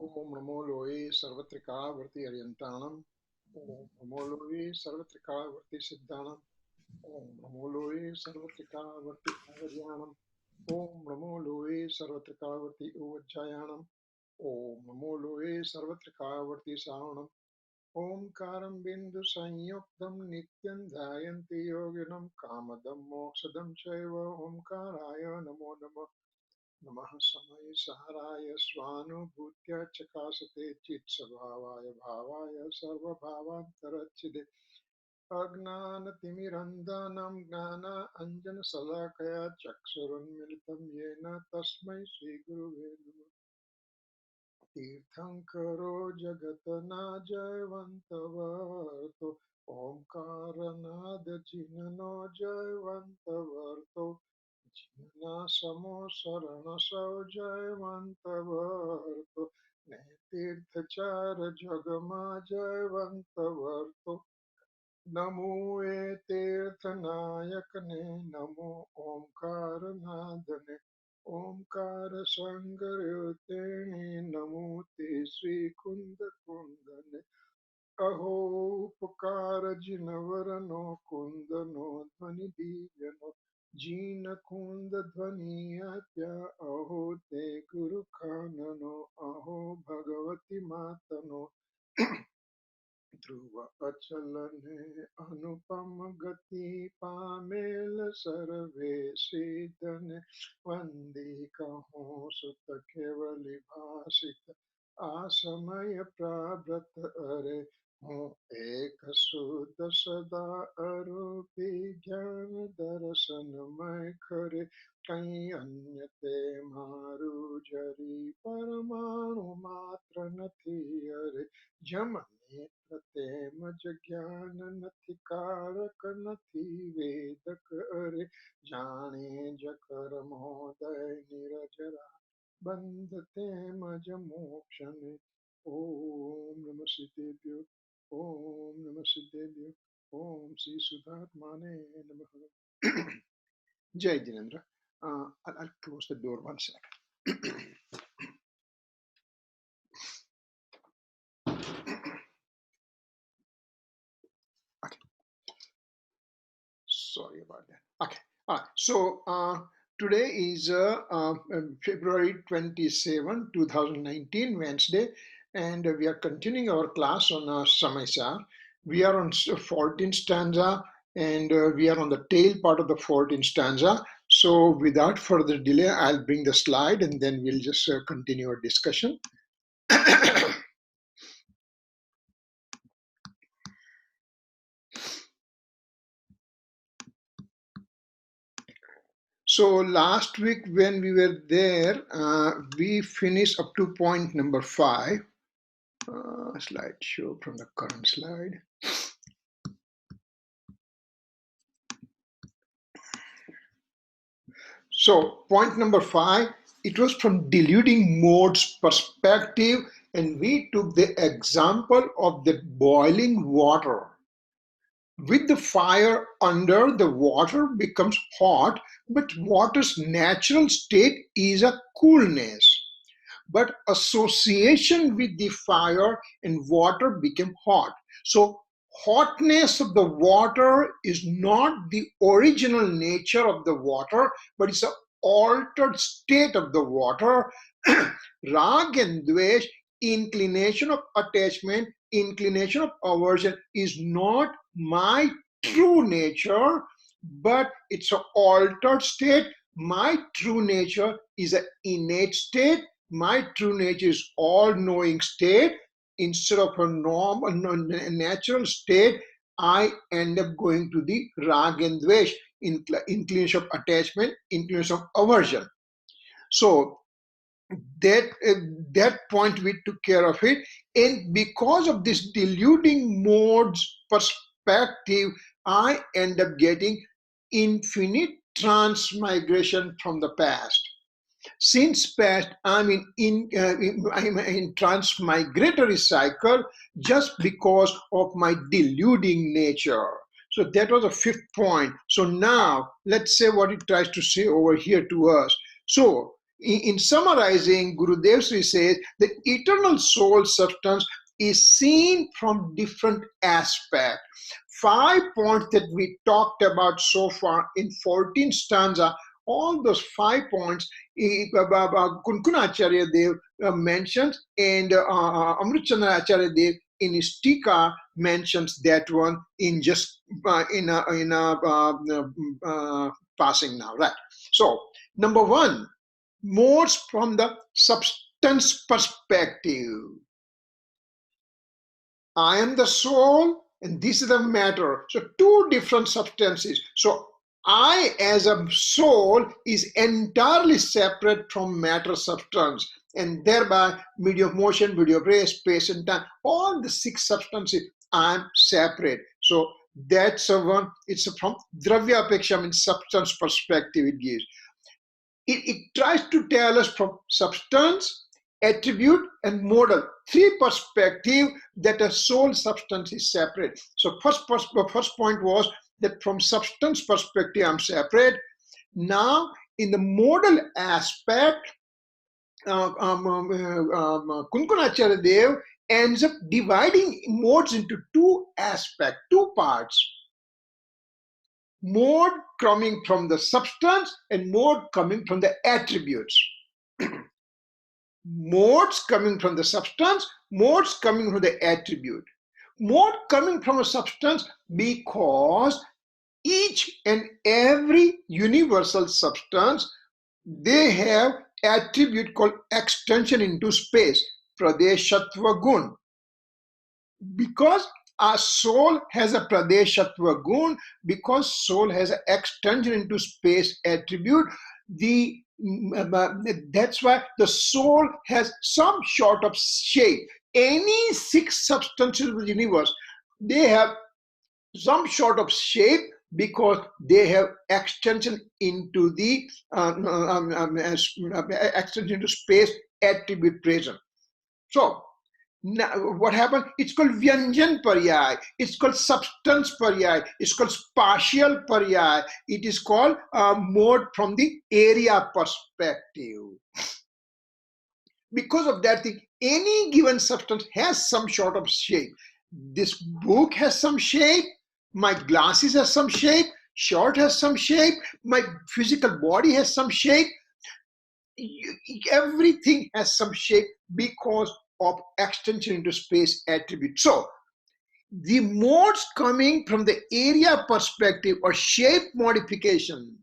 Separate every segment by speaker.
Speaker 1: Om Namo Loe Sarvatrika Varti Aryantanam. Om Namo Loe Sarvatrika Varti Siddhanam. Om Namo Loe Sarvatrika Varti Avaryanam. Om Namo Loe Sarvatrika Varti Uvajjayanam. Om Namo Loe Sarvatrika Varti Savanam. Om Karam Bindu Sanyuktam Nityam Dhayanti Yoginam Kamadam Moksadam Chaiva Om Karaya Namo Namo Namaha Samaysaraya Swanubhutya Chakasate Chit Svabhavaya Bhavaya Sarva Bhavantarachide Agnanatimirandanam Gnana Anjana Salakaya Chaksurunmilitam Yena Tasmai Sri Guruve Namaha Tirthankaro Jagatana Jayvantavarto Omkaranada Jinano Jayvantavarto Jina Samo Sarana Jayvantavarto Netirthachara Jagama Jayvantavarto Namo Tirthanayakane Namo Omkaranadane Omkara Sangaryotene Namo Te Sri Kunda Kundane Aho Pukara Jinavarano Kundano Dhvani Divyano Jina Kunda Dhvani Atya Aho Te Guru Kanano Aho Bhagavati Matano Dhruva Achalane Anupama Gati Pamel Sarve Siddhane Vandi Kaho Sutta Kevali Bhasita Asamaya Prabhrata Are Ho Eka Sudha Sada Arupi Jnana Darasanamay Kare Kai Anyate Maru Jari Paramanu Matra Nati Are Jamani Pratema Jagyana Nati Karaka Nati Vedak Are Jane Jakar Moday Nirajara Bandate Majamokshane Om Namah Siddhebhyo Om Namah Siddhebhyo Om Sri Sudhatmane Namaha. Jai Jinendra. I'll close the door 1 second. Sorry about that. Okay. So today is February 27, 2019, Wednesday, and we are continuing our class on Samaysar. We are on 14th stanza, and we are on the tail part of the 14th stanza. So without further delay, I'll bring the slide, and then we'll just continue our discussion. So last week when we were there, we finished up to point number 5. Slideshow from the current slide. So point number 5, it was from diluting mode's perspective, and we took the example of the boiling water. With the fire under, the water becomes hot, but water's natural state is a coolness. But association with the fire and water became hot. So hotness of the water is not the original nature of the water, but it's an altered state of the water. Rag and dvesh, inclination of attachment, inclination of aversion is not my true nature, but it's an altered state. My true nature is an innate state. My true nature is all-knowing state. Instead of a natural state, I end up going to the rag and dvesh, inclination of attachment, inclination of aversion. So that point we took care of it, and because of this deluding mode's perspective, I end up getting infinite transmigration from the past. Since past, I'm in transmigratory cycle just because of my deluding nature. So that was the 5th point. So now let's say what it tries to say over here to us. So in summarizing, Gurudev Sri says the eternal soul substance is seen from different aspects. 5 points that we talked about so far in 14 stanza, all those 5 points Kunkunacharya Dev mentions, and Amritchandra Acharya Dev in his Tika mentions that one in just passing now, right? So number 1, modes from the substance perspective. I am the soul and this is the matter. So 2 different substances. So I as a soul is entirely separate from matter substance, and thereby medium of motion, medium of ray, space and time, all the 6 substances I am separate. So that's a one, it's from Dravya Apeksha, means substance perspective it gives. It tries to tell us from substance, attribute and modal, 3 perspective that a soul substance is separate. So first point was that from substance perspective I'm separate. Now in the modal aspect, Kunkunacharya Dev ends up dividing modes into 2 aspects, 2 parts. Mode coming from the substance and mode coming from the attributes. Modes coming from the substance, modes coming from the attribute. Mode coming from a substance because each and every universal substance, they have attribute called extension into space, pradeshatva gun. Because our soul has a pradeshatva gun, because soul has an extension into space attribute, that's why the soul has some sort of shape. Any 6 substances of the universe, they have some sort of shape because they have extension into the extension into space attribute present. So now what happened? It's called Vyanjan Paryay, it's called substance Paryay, it's called spatial Paryay, it is called mode from the area perspective. Because of that thing, any given substance has some sort of shape. This book has some shape, my glasses has some shape, shirt has some shape, my physical body has some shape. Everything has some shape because of extension into space attribute. So the modes coming from the area perspective or shape modification,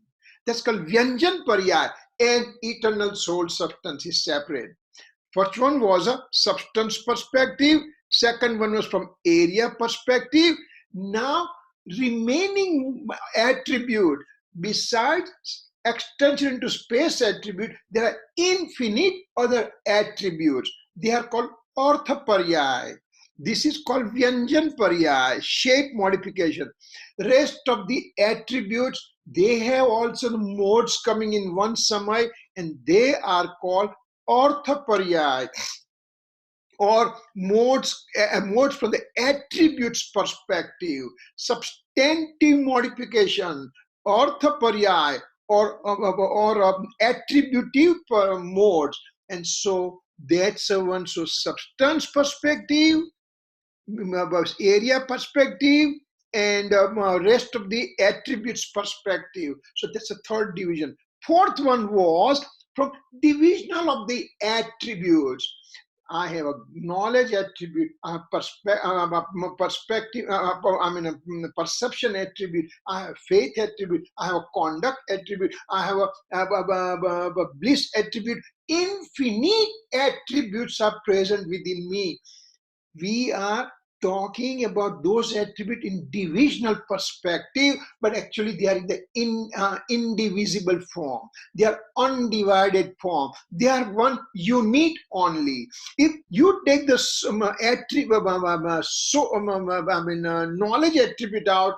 Speaker 1: that's called Vyanjan Paryay, and eternal soul substance is separate. First one was a substance perspective, second one was from area perspective. Now remaining attribute besides extension into space attribute, there are infinite other attributes. They are called Artha Paryay. This is called Vyanjan Paryay, shape modification. Rest of the attributes, they have also the modes coming in one samay, and they are called Artha Paryay, or modes from the attributes perspective, substantive modification, Artha Paryay, or attributive modes. And so that's one. So substance perspective, area perspective, and rest of the attributes perspective. So that's the third division. Fourth one was from divisional of the attributes. I have a knowledge attribute, perspective, perception attribute, I have faith attribute, I have a conduct attribute, I have a bliss attribute. Infinite attributes are present within me. We are talking about those attributes in divisional perspective, but actually they are in the indivisible form. They are undivided form. They are one unit only. If you take the knowledge attribute out,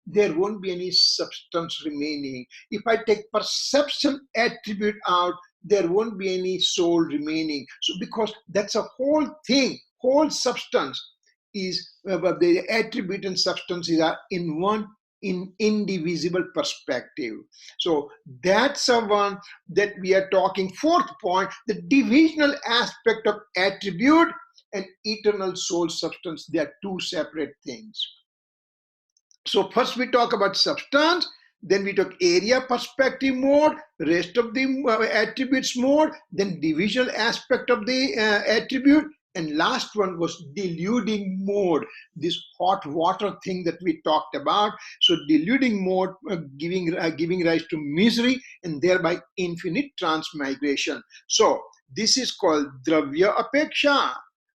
Speaker 1: there won't be any substance remaining. If I take perception attribute out, there won't be any soul remaining. So because that's a whole thing, whole substance is the attribute and substances are in one in indivisible perspective. So that's a one that we are talking. Fourth point, the divisional aspect of attribute and eternal soul substance. They are two separate things. So first we talk about substance, then we talk area perspective mode, rest of the attributes mode, then divisional aspect of the attribute, and last one was diluting mode, this hot water thing that we talked about. So diluting mode giving rise to misery and thereby infinite transmigration. So this is called dravya apeksha.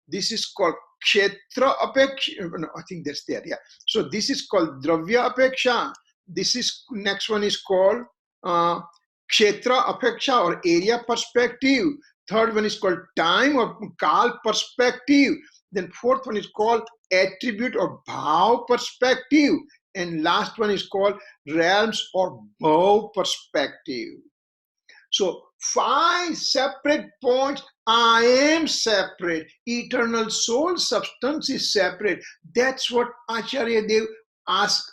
Speaker 1: This is called kshetra apeksha. No, I think that's there. Yeah. So this is called dravya apeksha. This is next one is called kshetra apeksha or area perspective. Third one is called time or kal perspective. Then fourth one is called attribute or bhav perspective. And last one is called realms or bhav perspective. So 5 separate points. I am separate. Eternal soul substance is separate. That's what Acharya Dev asks.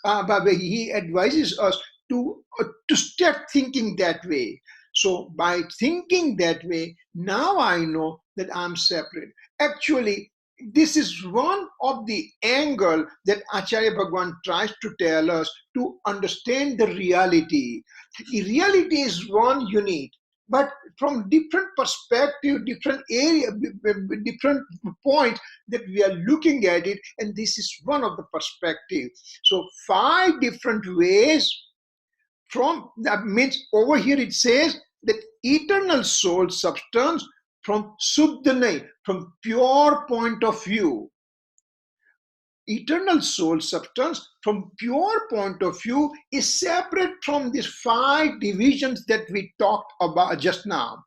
Speaker 1: He advises us to start thinking that way. So by thinking that way, now I know that I'm separate. Actually, this is one of the angle that Acharya Bhagwan tries to tell us to understand the reality. The reality is one unit, but from different perspective, different area, different points that we are looking at it, and this is one of the perspective. So 5 different ways from that means over here it says that eternal soul substance from Swadhay, from pure point of view. Eternal soul substance from pure point of view is separate from these 5 divisions that we talked about just now.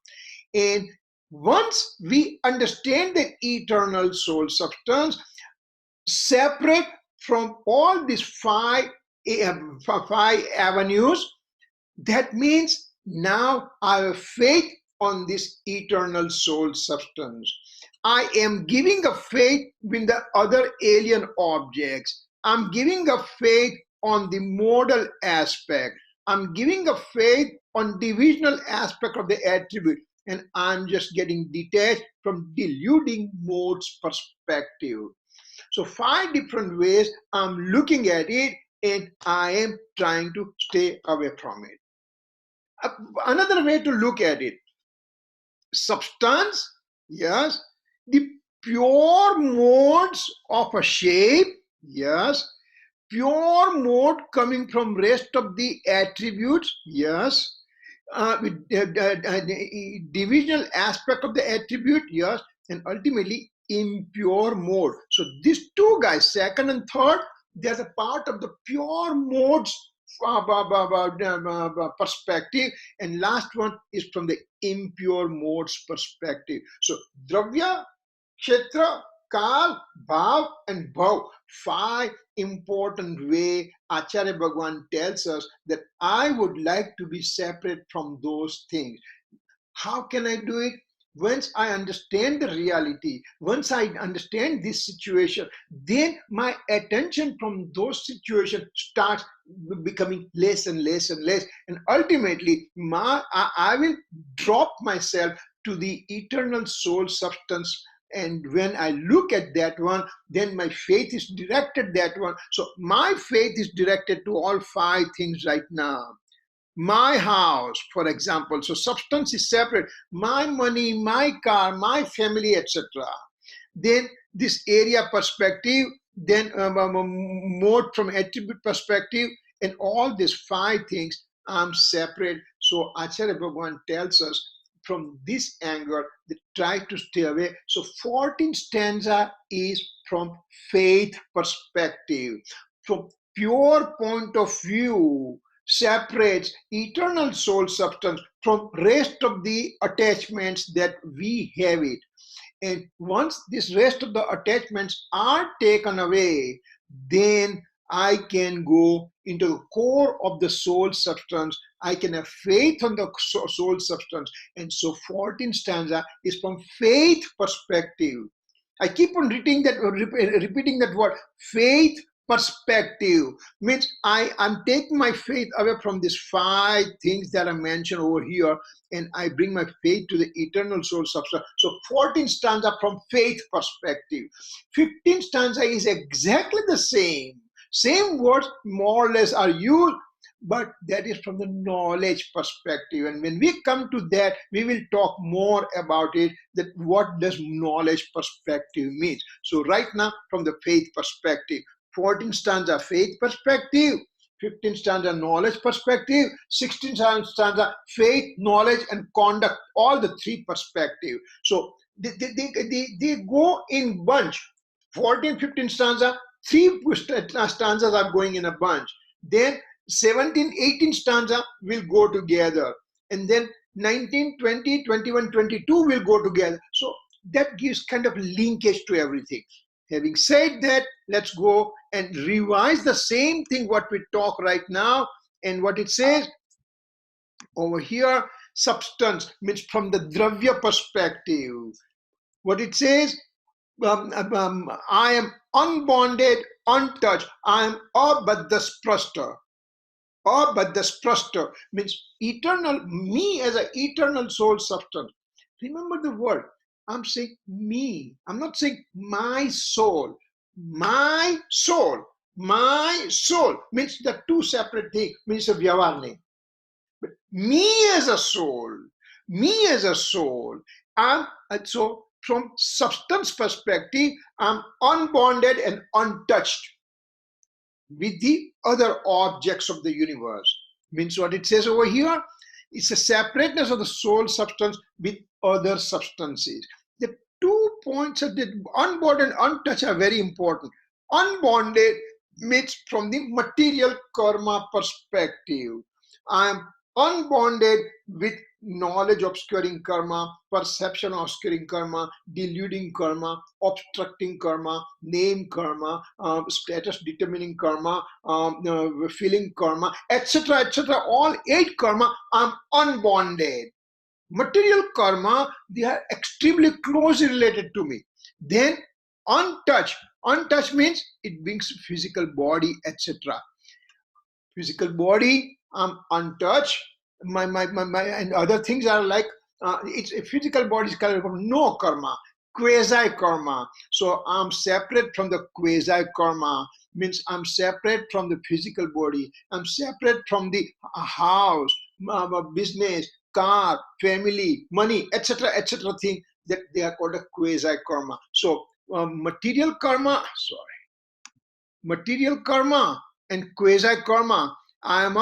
Speaker 1: And once we understand the eternal soul substance separate from all these 5 avenues, that means now I have faith on this eternal soul substance. I am giving a faith with the other alien objects. I'm giving a faith on the modal aspect. I'm giving a faith on divisional aspect of the attribute. And I'm just getting detached from deluding mode's perspective. So 5 different ways I'm looking at it, and I am trying to stay away from it. Another way to look at it, substance, yes, the pure modes of a shape, yes, pure mode coming from rest of the attributes, yes, with divisional aspect of the attribute, yes, and ultimately impure mode. So these 2 guys, second and third, they're a part of the pure modes perspective, and last one is from the impure modes perspective. So dravya, kshetra, kal, bhav, and bhav, 5 important way Acharya Bhagwan tells us that I would like to be separate from those things. How can I do it? Once I understand the reality, once I understand this situation, then my attention from those situations starts becoming less and less and less. And ultimately, I will drop myself to the eternal soul substance. And when I look at that one, then my faith is directed that one. So my faith is directed to all 5 things right now. My house, for example, so substance is separate, my money, my car, my family, etc. Then this area perspective, then mode from attribute perspective, and all these 5 things I'm separate. So Acharya Bhagwan tells us from this angle that try to stay away. So 14th stanza is from faith perspective, from pure point of view, separates eternal soul substance from rest of the attachments that we have it. And once this rest of the attachments are taken away, then I can go into the core of the soul substance. I can have faith on the soul substance. And so 14th stanza is from faith perspective. I keep on repeating that word, faith perspective. Means I'm taking my faith away from these 5 things that I mentioned over here, and I bring my faith to the eternal soul substance. So 14 stanza from faith perspective. 15 stanza is exactly the same words more or less are used, but that is from the knowledge perspective. And when we come to that, we will talk more about it, that what does knowledge perspective means. So right now, from the faith perspective, 14 stanza faith perspective, 15 stanza knowledge perspective, 16 stanza faith, knowledge, and conduct, all the 3 perspective. So they go in bunch. 14, 15 stanza, 3 stanzas are going in a bunch. Then 17, 18 stanza will go together. And then 19, 20, 21, 22 will go together. So that gives kind of linkage to everything. Having said that, let's go and revise the same thing what we talk right now. And what it says over here, substance means from the dravya perspective. What it says, I am unbonded, untouched. I am abhaddasprasta. Abhaddasprasta means eternal, me as an eternal soul substance. Remember the word. I'm saying me. I'm not saying my soul. My soul. My soul means the 2 separate things, means a vyavarne. But me as a soul, I'm so from substance perspective, I'm unbonded and untouched with the other objects of the universe. Means what it says over here, it's a separateness of the soul substance with other substances. The 2 points of the unbonded and untouched are very important. Unbonded means from the material karma perspective. I am unbonded with knowledge obscuring karma, perception obscuring karma, deluding karma, obstructing karma, name karma, status determining karma, feeling karma, etc., etc. All 8 karma, I'm unbonded. Material karma, they are extremely closely related to me. Then untouched. Untouched means it brings physical body, etc. Physical body, I'm untouched. My and other things are like it's a physical body is called no karma, quasi karma. So I'm separate from the quasi karma, means I'm separate from the physical body. I'm separate from the house, business, car, family, money, etc., etc. thing that they are called a quasi karma. So material karma, material karma and quasi karma, I am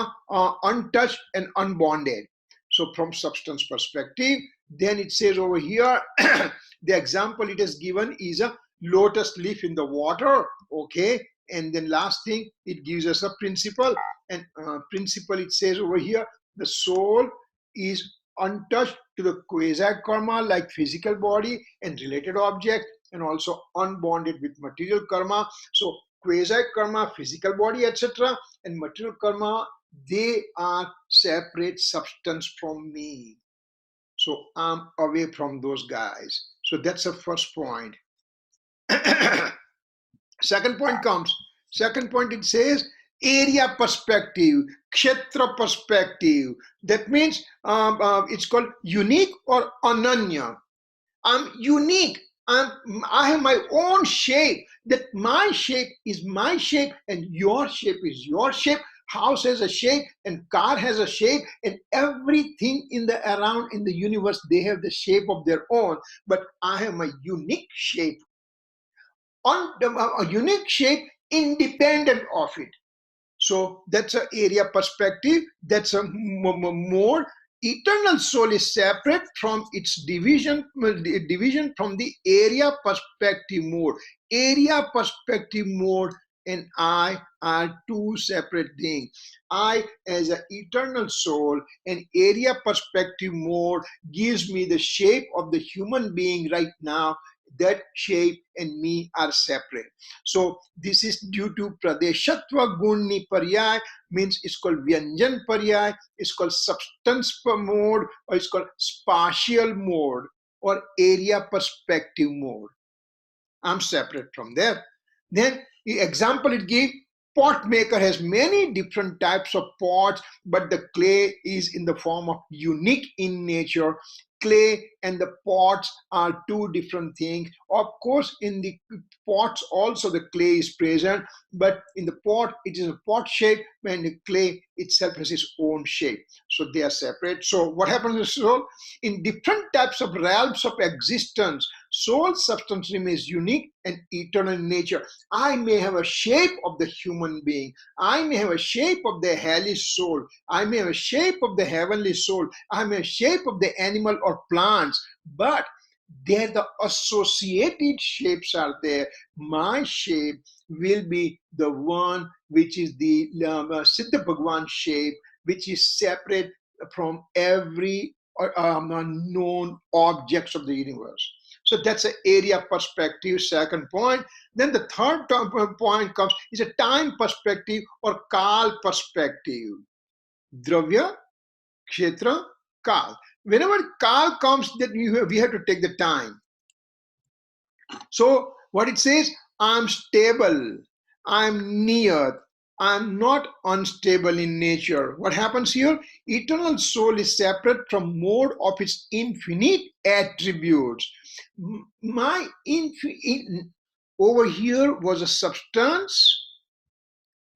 Speaker 1: untouched and unbonded. So from substance perspective, then it says over here, the example it is given is a lotus leaf in the water, okay? And then last thing, it gives us a principle. And principle, it says over here, the soul is untouched to the quasi karma like physical body and related object, and also unbonded with material karma. So quasi karma, physical body, etc., and material karma, they are separate substance from me. So I'm away from those guys. So that's the first point. Second point comes. Second point, it says area perspective, kshetra perspective. That means it's called unique or ananya. I'm unique. I have my own shape. That my shape is my shape and your shape is your shape. House has a shape and car has a shape, and everything in the around in the universe, they have the shape of their own. But I have my unique shape. On a unique shape independent of it. So that's an area perspective. That's a more eternal soul is separate from its division from the area perspective mode. Area perspective mode and I are 2 separate things. I as an eternal soul and area perspective mode gives me the shape of the human being right now. That shape and me are separate. So this is due to pradeshatva gunni paryay, means it's called vyanjan paryay, it's called substance mode, or it's called spatial mode or area perspective mode. I'm separate from there. Then The example it gives, pot maker has many different types of pots, but the clay is in the form of unique in nature. Clay and the pots are two different things. Of course, in the pots also the clay is present, but in the pot it is a pot shape, and the clay itself has its own shape. So they are separate. So what happens is, soul in different types of realms of existence, soul substance remains unique and eternal in nature. I may have a shape of the human being, I may have a shape of the hellish soul, I may have a shape of the heavenly soul, I may have a shape of the animal or plants, but there the associated shapes are there. My shape will be the one which is the Siddha Bhagwan shape, which is separate from every known objects of the universe. So that's an area perspective, second point. Then the third point comes is a time perspective or Kal perspective. Dravya, Kshetra, Kal. Whenever Kal comes, that we have to take the time. So what it says, I'm stable, I'm near, I'm not unstable in nature. What happens here? Eternal soul is separate from mode of its infinite attributes. My over here was a substance,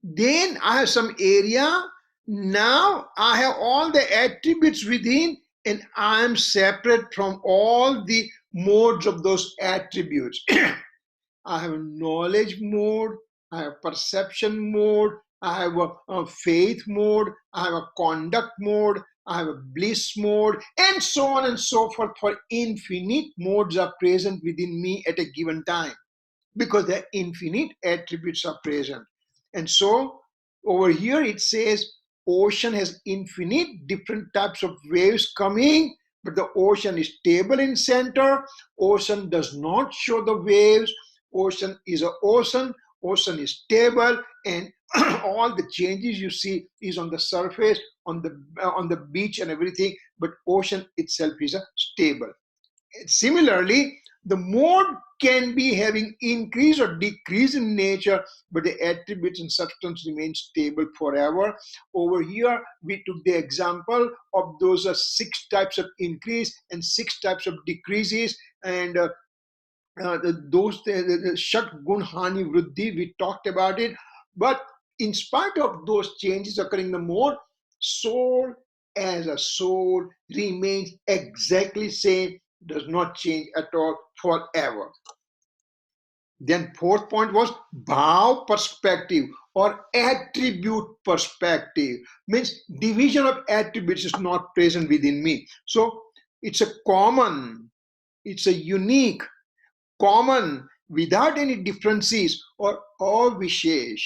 Speaker 1: then I have some area, now I have all the attributes within, and I am separate from all the modes of those attributes. I have a knowledge mode, I have perception mode, I have a faith mode, I have a conduct mode, I have a bliss mode, and so on and so forth. For infinite modes are present within me at a given time, because the infinite attributes are present. And so over here it says ocean has infinite different types of waves coming, but the ocean is stable in center. Ocean does not show the waves. Ocean is an ocean. Ocean is stable, and all the changes you see is on the surface, on the beach and everything, but ocean itself is a stable. Similarly, the mode can be having increase or decrease in nature, but the attributes and substance remain stable forever. Over here, we took the example of those 6 types of increase and 6 types of decreases, and the Shat Gun Hani Vriddhi, we talked about it. But in spite of those changes occurring in the mode, soul as a soul remains exactly same, does not change at all forever. Then fourth point was bhav perspective or attribute perspective. Means division of attributes is not present within me. So it's a common, it's a unique, common, without any differences, or avishesh.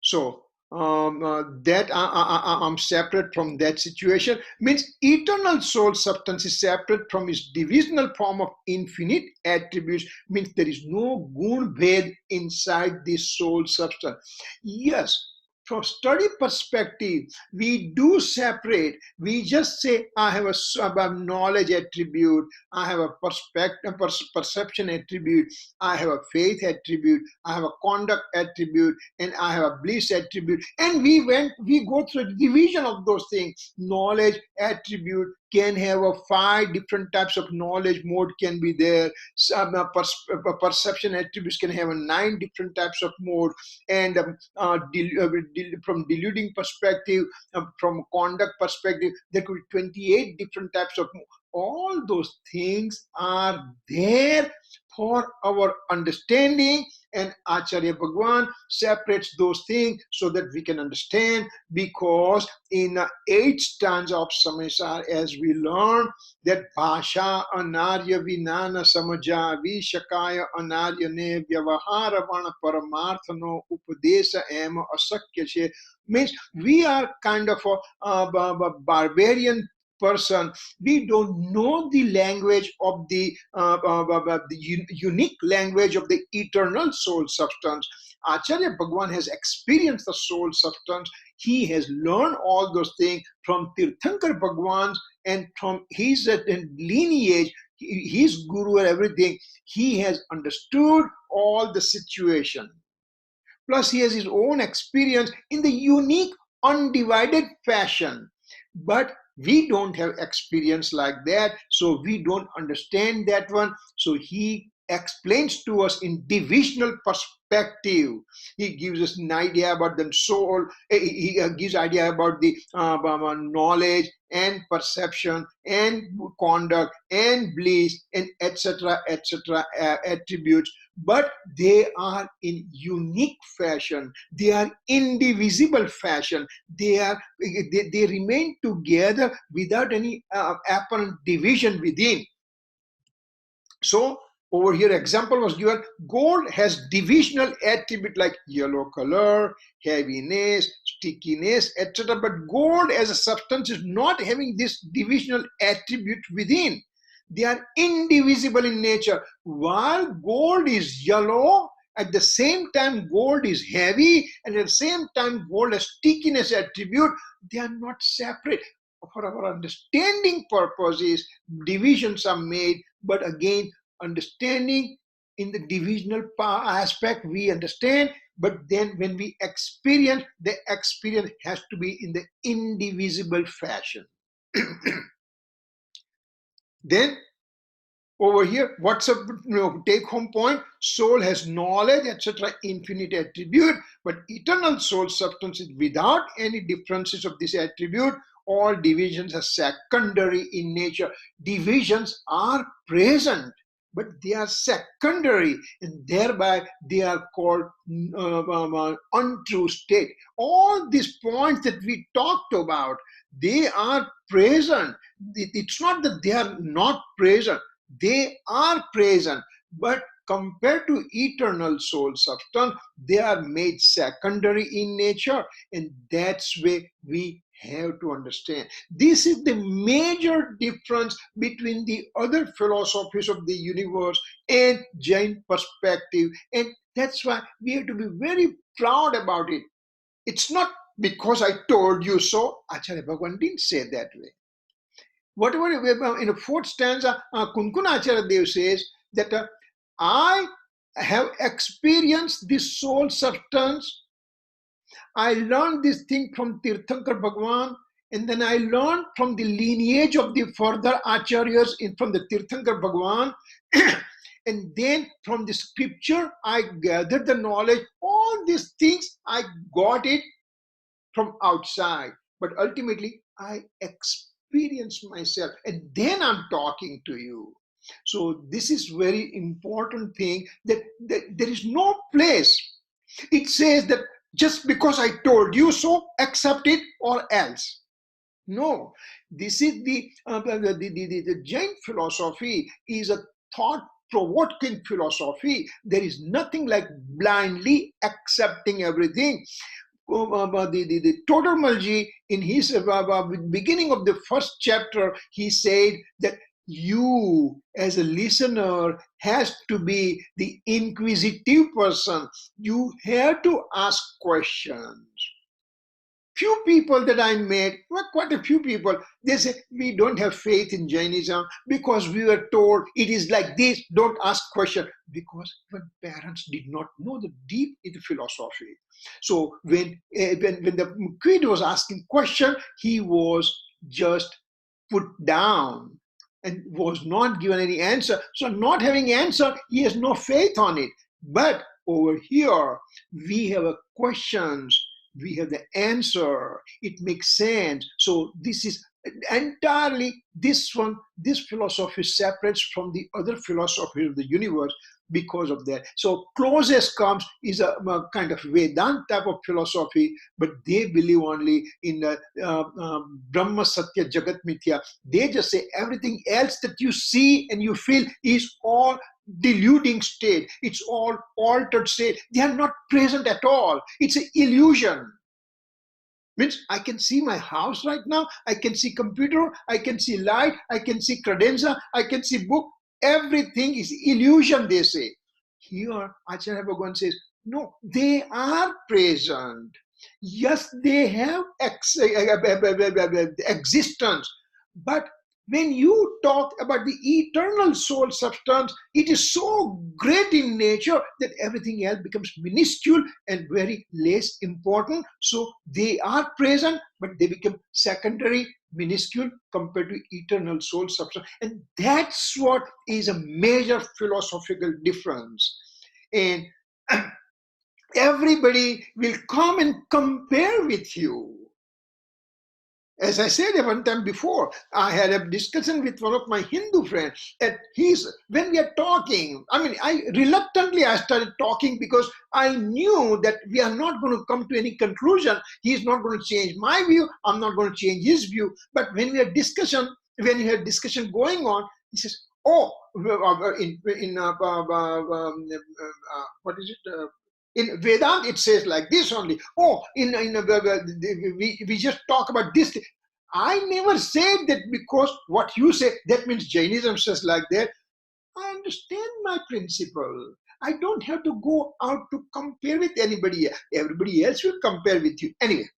Speaker 1: So that I'm separate from that situation. Means eternal soul substance is separate from its divisional form of infinite attributes. Means there is no gun bhed inside this soul substance. Yes, from study perspective, we do separate. We just say, I have a knowledge attribute, I have a perception attribute, I have a faith attribute, I have a conduct attribute, and I have a bliss attribute. And we go through the division of those things. Knowledge attribute can have 5 different types of knowledge mode can be there. Some perception attributes can have 9 different types of mode, and from deluding perspective, from conduct perspective, there could be 28 different types of mode. All those things are there for our understanding, and Acharya Bhagwan separates those things so that we can understand, because in 8th stanza of Samaysar, as we learn, that Bhasha Anarya Vinana Samaja Vishakaya Anarya Ne Vyavahara Vana Paramarthano Upadesa Ema Asakya, means we are kind of a barbarian person. We don't know the language of the unique language of the eternal soul substance. Acharya Bhagwan has experienced the soul substance. He has learned all those things from Tirthankar Bhagwan and from his lineage, his guru and everything. He has understood all the situation. Plus, he has his own experience in the unique, undivided fashion. But we don't have experience like that, so we don't understand that one. So he explains to us in divisional perspective. He gives us an idea about the soul. He gives idea about the knowledge and perception and conduct and bliss and etc. attributes, but they are in unique fashion. They are indivisible fashion. They remain together without any apparent division within. So over here example was given. Gold has divisional attribute like yellow color, heaviness, stickiness, etc. But gold as a substance is not having this divisional attribute within. They are indivisible in nature. While gold is yellow, at the same time gold is heavy, and at the same time gold has stickiness attribute. They are not separate. For our understanding purposes, divisions are made, but again, understanding in the divisional aspect we understand, but then when we experience, the experience has to be in the indivisible fashion. Then over here, what's a take home point? Soul has knowledge, etc., infinite attribute, but eternal soul substance is without any differences of this attribute. All divisions are secondary in nature. Divisions are present, but they are secondary, and thereby they are called untrue state. All these points that we talked about, they are present. It's not that they are not present. They are present, but compared to eternal soul substance, they are made secondary in nature, and that's where we have to understand. This is the major difference between the other philosophies of the universe and Jain perspective, and that's why we have to be very proud about it. It's not because I told you so. Acharya Bhagavan didn't say that way. Whatever in the fourth stanza, Kunkuna Acharya Dev says that I have experienced this soul substance. I learned this thing from Tirthankar Bhagwan, and then I learned from the lineage of the further acharyas from the Tirthankar Bhagwan. And then from the scripture, I gathered the knowledge. All these things, I got it from outside. But ultimately, I experience myself, and then I'm talking to you. So this is very important thing, that there is no place. It says that just because I told you so, accept it or else. No, this is the Jain philosophy is a thought-provoking philosophy. There is nothing like blindly accepting everything. The Todarmalji, in his beginning of the first chapter, he said that you as a listener has to be the inquisitive person. You have to ask questions. Few people that I met, well, quite a few people, they say, we don't have faith in Jainism because we were told it is like this, don't ask questions. Because when parents did not know the deep in the philosophy. So when the kid was asking question, he was just put down and was not given any answer. So not having answer, he has no faith on it. But over here, we have a questions, we have the answer, it makes sense. So this is entirely, this philosophy separates from the other philosophy of the universe because of that. So closest comes is a kind of Vedanta type of philosophy, but they believe only in the Brahma Satya Jagat Mithya. They just say everything else that you see and you feel is all deluding state. It's all altered state. They are not present at all. It's an illusion. Means I can see my house right now, I can see computer, I can see light, I can see credenza, I can see book. Everything is illusion, they say. Here, Acharya Bhagavan says, no, they are present. Yes, they have existence, but When you talk about the eternal soul substance, it is so great in nature that everything else becomes minuscule and very less important. So they are present, but they become secondary, minuscule compared to eternal soul substance. And that's what is a major philosophical difference. And everybody will come and compare with you. As I said one time before, I had a discussion with one of my Hindu friends, and when we are talking, I reluctantly I started talking because I knew that we are not going to come to any conclusion. He is not going to change my view. I'm not going to change his view. But when we had discussion going on, he says, "Oh, what is it?" In Vedant, it says like this only. Oh, we just talk about this. I never said that because what you say, that means Jainism says like that. I understand my principle. I don't have to go out to compare with anybody. Everybody else will compare with you. Anyway,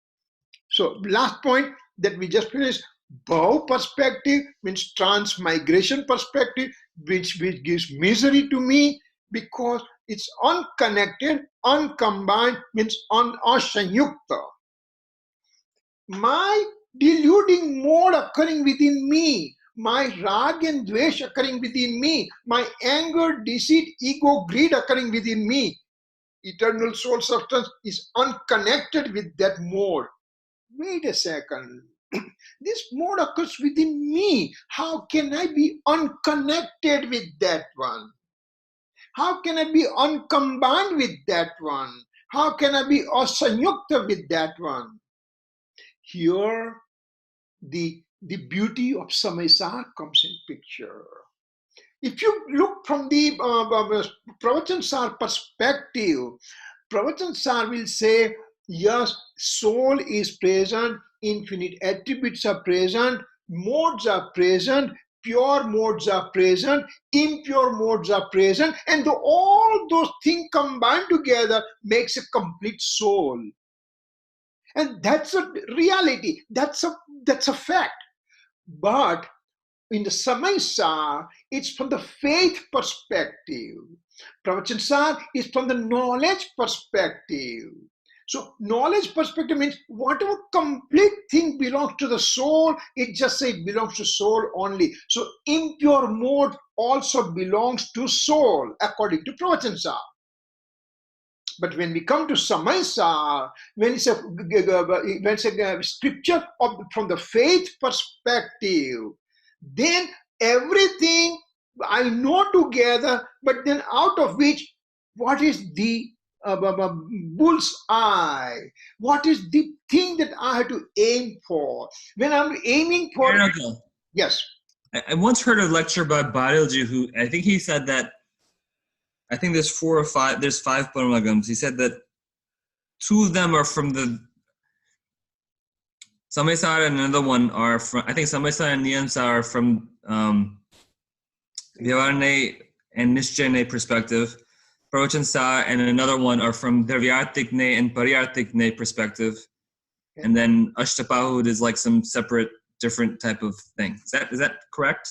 Speaker 1: so last point that we just finished. Bhav perspective means transmigration perspective, which gives misery to me because it's unconnected, uncombined, means asanyukta. My deluding mode occurring within me, my rag and dvesh occurring within me, my anger, deceit, ego, greed occurring within me. Eternal soul substance is unconnected with that mode. Wait a second. This mode occurs within me. How can I be unconnected with that one? How can I be uncombined with that one? How can I be asanyukta with that one? Here, the beauty of Samaysar comes in picture. If you look from the Pravachan-sar perspective, Pravachan-sar will say, yes, soul is present, infinite attributes are present, modes are present, pure modes are present, impure modes are present, and all those things combined together makes a complete soul. And that's a reality, that's a fact. But in the Samaysar, it's from the faith perspective. Pravachan-sar is from the knowledge perspective. So knowledge perspective means whatever complete thing belongs to the soul, it just says it belongs to soul only. So impure mode also belongs to soul according to Pravachan-sar. But when we come to Samaysar, when it's a scripture from the faith perspective, then everything I know together, but then out of which, what is the bull's eye? What is the thing that I have to aim for? When I'm aiming for... Yes.
Speaker 2: I once heard a lecture by Barilji who, I think he said that, I think there's 5 Paramagams. He said that 2 of them are from the Samaysar and another one are from, I think Samaysar and Niyamsar are from Vyavarne and Nishchayne perspective. Pravachan-sar and another one are from Dravyartikne and Paryartikne perspective. And then Ashtapahud is like some separate, different type of thing. Is that correct?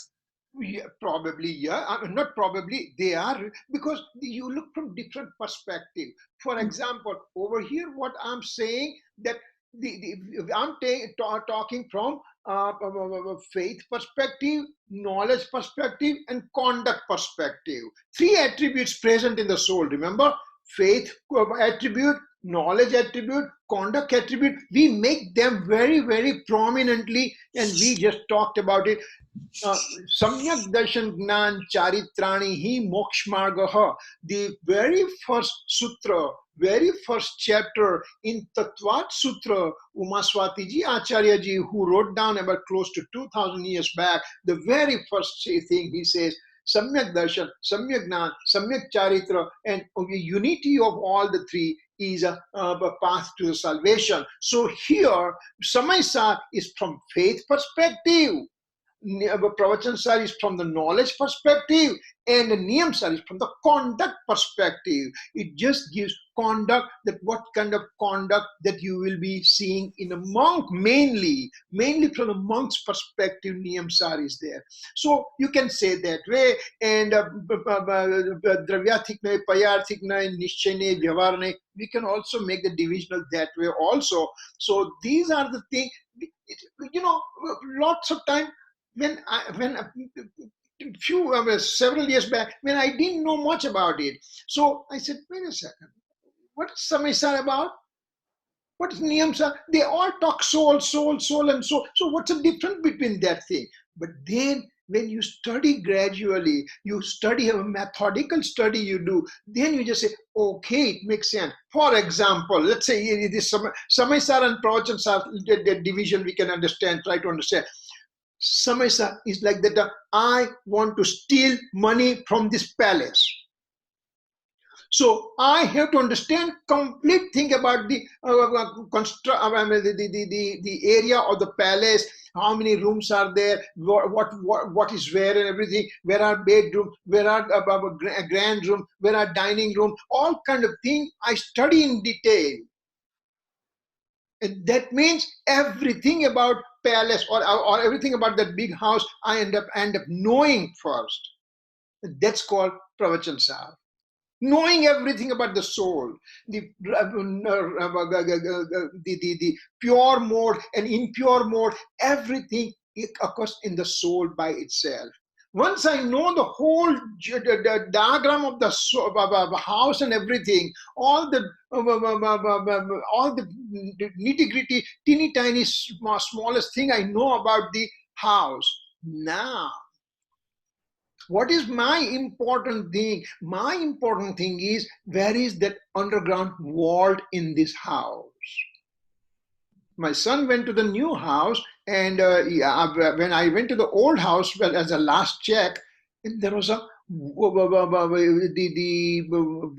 Speaker 1: Yeah, probably, yeah. Not probably, they are, because you look from different perspective. For example, over here, what I'm saying that I'm talking from faith perspective, knowledge perspective, and conduct perspective. 3 attributes present in the soul. Remember, faith attribute, knowledge attribute, conduct attribute. We make them very, very prominently, and we just talked about it. Samyak darshan gnan charitrani hi moksmargaha. The very first sutra, very first chapter in Tattvat Sutra, Umaswati ji Acharya ji, who wrote down about close to 2000 years back, the very first thing he says, Samyak darshan, Samyak gnan, Samyak charitra, and the unity of all the 3 is a path to the salvation. So here, Samaysar is from faith perspective. Pravachan is from the knowledge perspective, and the Niyam is from the conduct perspective. It just gives conduct, that what kind of conduct that you will be seeing in a monk, mainly from the monk's perspective. Niyam is there, so you can say that way. And Dravyathikna, Payarthikna, Nishchane, Vyavarne, we can also make the divisional that way also. So these are the things, lots of time when several years back, when I didn't know much about it. So I said, wait a second, what is Samaysar about? What is Niyamsa? They all talk soul, soul, soul, and soul. So what's the difference between that thing? But then when you study gradually, you study, a methodical study you do, then you just say, okay, it makes sense. For example, let's say it is Samaysar and Pravachansar, the division we can understand, try to understand. Samaysar is like that, I want to steal money from this palace. So I have to understand complete thing about the the area of the palace. How many rooms are there? What is where and everything? Where are bedroom? Where are grand room? Where are dining room? All kind of thing I study in detail. And that means everything about palace or everything about that big house I end up knowing first. That's called Pravachansar. Knowing everything about the soul, the pure mode and impure mode, everything occurs in the soul by itself. Once I know the whole diagram of the house and everything, all the nitty-gritty, teeny tiny, smallest thing I know about the house. Now, what is my important thing? My important thing is, where is that underground vault in this house? My son went to the new house, and when I went to the old house, well, as a last check, there was the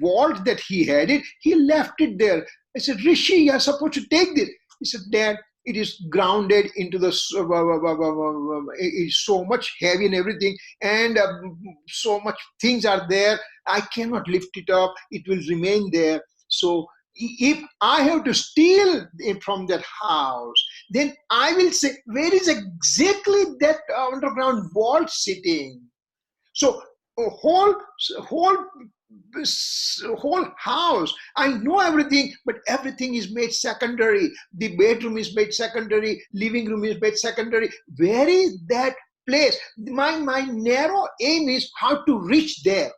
Speaker 1: vault that he had it. He left it there. I said, Rishi, you're supposed to take this. He said, Dad, it is grounded into the, it's so much heavy and everything, and so much things are there. I cannot lift it up. It will remain there. So if I have to steal it from that house, then I will say, where is exactly that underground vault sitting? So a whole house, I know everything, but everything is made secondary. The bedroom is made secondary, living room is made secondary. Where is that place? My narrow aim is how to reach there.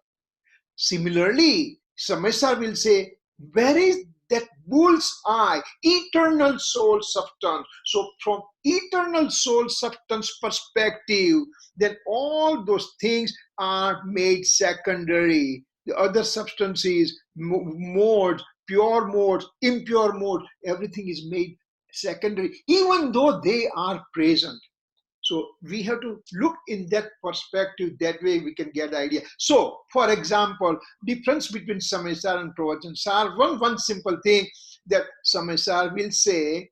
Speaker 1: Similarly, Samaysar will say, where is that bull's eye, eternal soul substance? So from eternal soul substance perspective, then all those things are made secondary. The other substances, modes, pure modes, impure mode, everything is made secondary, even though they are present. So we have to look in that perspective. That way we can get the idea. So, for example, difference between Samaysar and Pravachansar. One simple thing that Samaysar will say,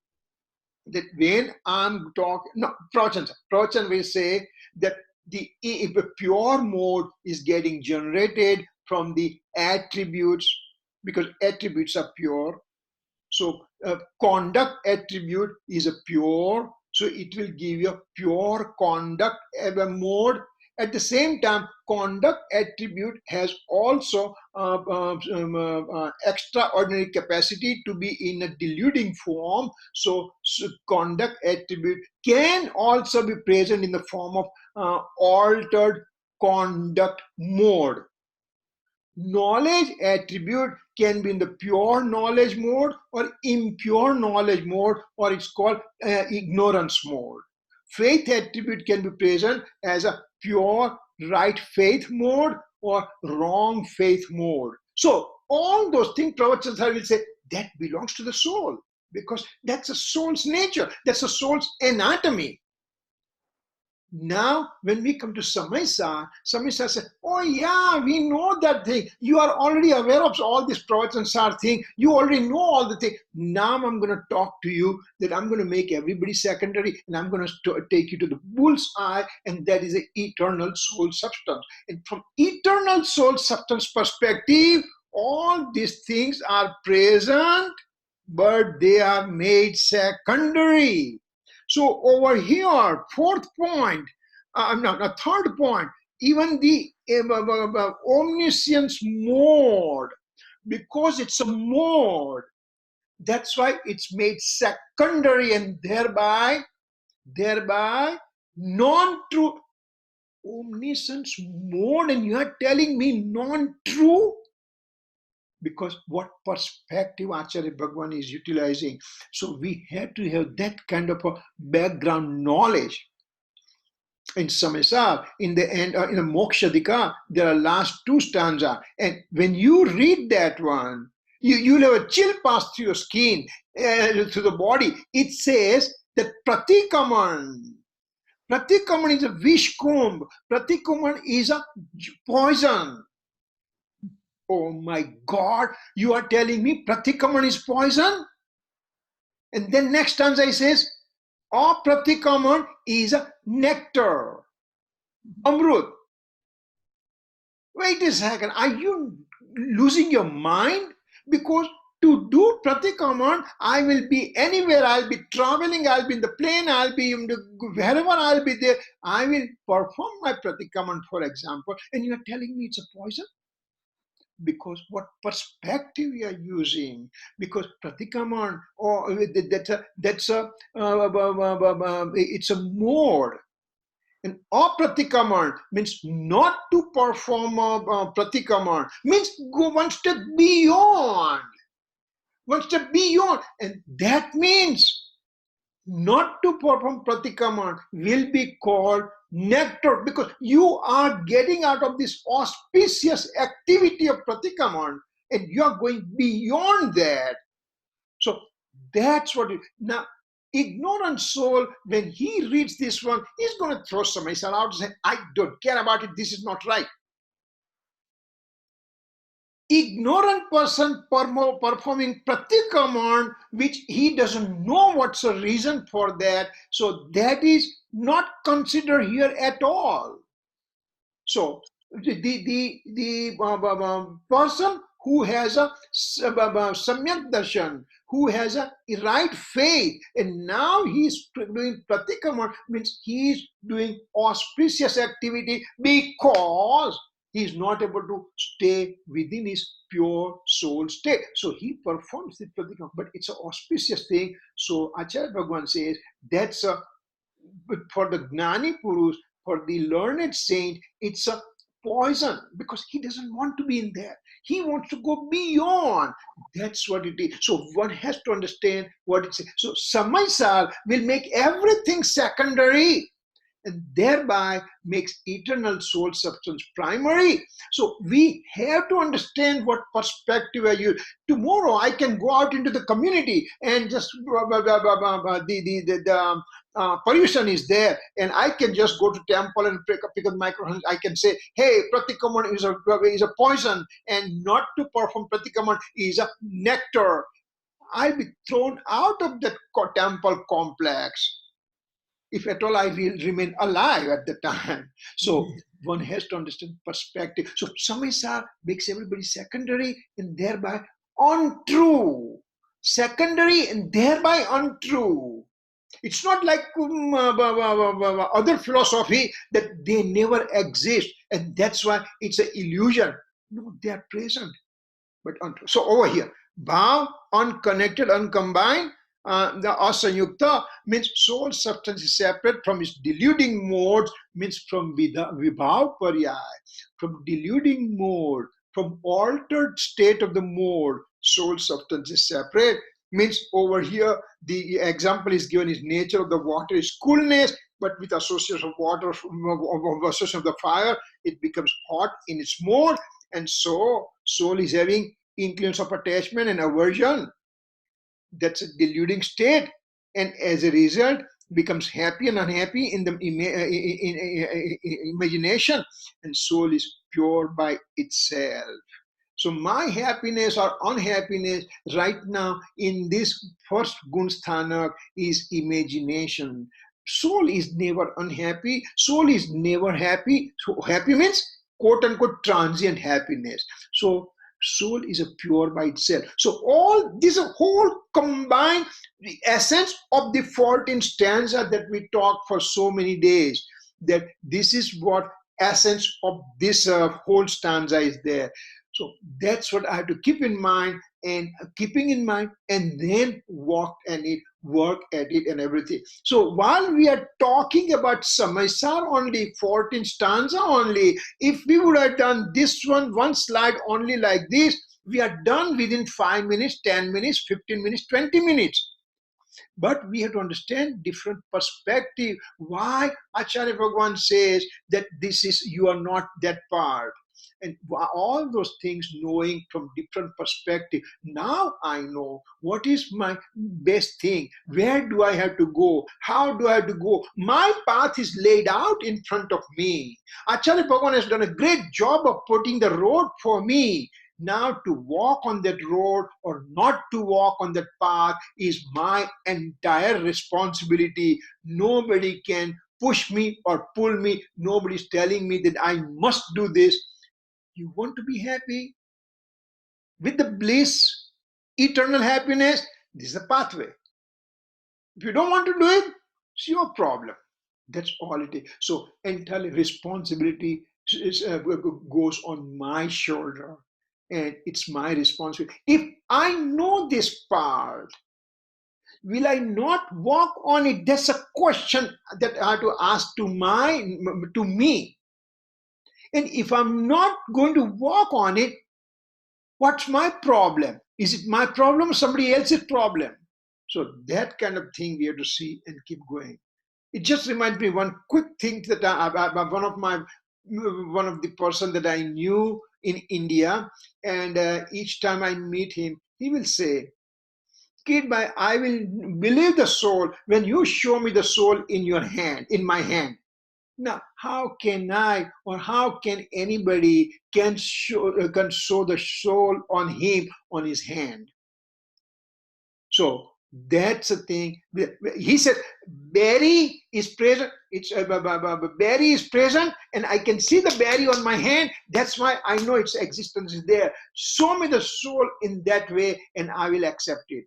Speaker 1: that when I'm talking, no, Pravachan will say that if a pure mode is getting generated from the attributes, because attributes are pure. So conduct attribute is a pure, so it will give you a pure conduct mode. At the same time, conduct attribute has also extraordinary capacity to be in a deluding form. So conduct attribute can also be present in the form of altered conduct mode. Knowledge attribute can be in the pure knowledge mode or impure knowledge mode, or it's called ignorance mode. Faith attribute can be present as a pure right faith mode or wrong faith mode. So all those things, Pravachan will say, that belongs to the soul, because that's the soul's nature, that's the soul's anatomy. Now, when we come to Samaysar, Samaysar says, oh yeah, we know that thing. You are already aware of all this Pravachan thing. You already know all the thing. Now I'm going to talk to you that I'm going to make everybody secondary and I'm going to take you to the bull's eye, and that is the eternal soul substance. And from eternal soul substance perspective, all these things are present, but they are made secondary. So over here, fourth point, third point, even the omniscience mode, because it's a mode, that's why it's made secondary and thereby non-true. Omniscience mode, and you are telling me non-true? Because what perspective Acharya Bhagwan is utilizing. So we have to have that kind of a background knowledge. In Samaysar, in the end, in the Mokshadika, there are last two stanza. And when you read that one, you'll have a chill pass through your skin, through the body. It says that Pratikaman is a wish comb. Pratikaman is a poison. Oh my God, you are telling me Pratikaman is poison? And then next stanza he says, Pratikaman is a nectar. Amrut. Wait a second, are you losing your mind? Because to do Pratikaman, I will be anywhere, I'll be traveling, I'll be in the plane, I'll be wherever I'll be there, I will perform my Pratikaman, for example, and you're telling me it's a poison? Because what perspective you are using? Because Pratikaman, or it's a mode. And apratikaman means not to perform pratikaman, means go one step beyond. One step beyond. And that means not to perform pratikaman will be called nectar, because you are getting out of this auspicious activity of pratikaman and you are going beyond that. So that's what it now. Ignorant soul, when he reads this one, he's going to throw Samaysar out and say, I don't care about it, this is not right. Ignorant person performing pratikaman, which he doesn't know what's the reason for that, so that is not considered here at all. So the person who has a samyak darshan, who has a right faith, and now he's doing pratikaman, means he's doing auspicious activity because he's not able to stay within his pure soul state. So he performs the pratikaman, but it's an auspicious thing. So Acharya Bhagwan says that's for the Gnani Purus, for the learned saint, it's a poison, because he doesn't want to be in there. He wants to go beyond. That's what it is. So one has to understand what it's. So Samaysar will make everything secondary and thereby makes eternal soul substance primary. So we have to understand what perspective I use. Tomorrow I can go out into the community and just pollution is there, and I can just go to temple and pick up the microphone. I can say, hey, pratikaman is a poison, and not to perform pratikaman is a nectar. I'll be thrown out of that temple complex, if at all I will remain alive at the time. So one has to understand perspective. So Samaysar makes everybody secondary and thereby untrue. Secondary and thereby untrue. It's not like other philosophy that they never exist, and that's why it's an illusion. No, they are present, but untrue. So over here, bhav, unconnected, uncombined. The asanyukta means soul substance is separate from its deluding modes, means from vibhav paryay, from deluding mode, from altered state of the mode, soul substance is separate. Means over here, the example is given is nature of the water is coolness, but with association of water, association of the fire, it becomes hot in its mode, and so soul is having inclinations of attachment and aversion. That's a deluding state, and as a result, becomes happy and unhappy in the imagination, and soul is pure by itself. So my happiness or unhappiness right now in this first Gunsthanak is imagination. Soul is never unhappy. Soul is never happy. So happy means quote unquote transient happiness. So soul is a pure by itself. So all this whole combined the essence of the 14th stanza that we talked for so many days, that this is what essence of this whole stanza is there. So that's what I have to keep in mind, and keeping in mind, and then work at it and everything. So while we are talking about Samaysar only, 14 stanza only, if we would have done this one slide only like this, we are done within 5 minutes, 10 minutes, 15 minutes, 20 minutes. But we have to understand different perspective. Why Acharya Bhagwan says that this is, you are not that part. And all those things, knowing from different perspective. Now I know what is my best thing. Where do I have to go? How do I have to go? My path is laid out in front of me. Acharya Bhagwan has done a great job of putting the road for me. Now to walk on that road or not to walk on that path is my entire responsibility. Nobody can push me or pull me. Nobody's telling me that I must do this. You want to be happy with the bliss, eternal happiness, this is a pathway. If you don't want to do it, it's your problem. That's all it is. So entire responsibility goes on my shoulder, and it's my responsibility. If I know this part, will I not walk on it? That's a question that I have to ask to me. And if I'm not going to walk on it, what's my problem? Is it my problem or somebody else's problem? So that kind of thing we have to see and keep going. It just reminds me one quick thing that one of the person that I knew in India, and each time I meet him, he will say, "Kid, I will believe the soul when you show me the soul in your hand, in my hand." Now, how can I or how can anybody can show the soul on him on his hand? So that's the thing. He said, "Berry is present. It's berry is present, and I can see the berry on my hand. That's why I know its existence is there. Show me the soul in that way, and I will accept it."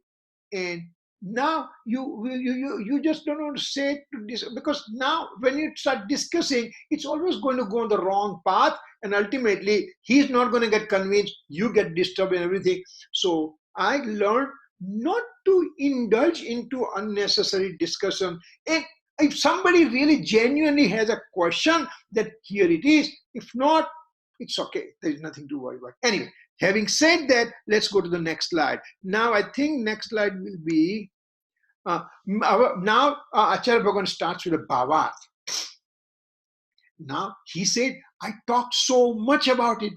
Speaker 1: And now you just don't want to say this, because now when you start discussing, it's always going to go on the wrong path, and ultimately he's not going to get convinced, you get disturbed and everything. So I learned not to indulge into unnecessary discussion. And if somebody really genuinely has a question, that here it is. If not, it's okay, there's nothing to worry about. Anyway, having said that, let's go to the next slide. Now, I think next slide will be, Acharya Bhagwan starts with a bhavat. Now, he said, I talked so much about it,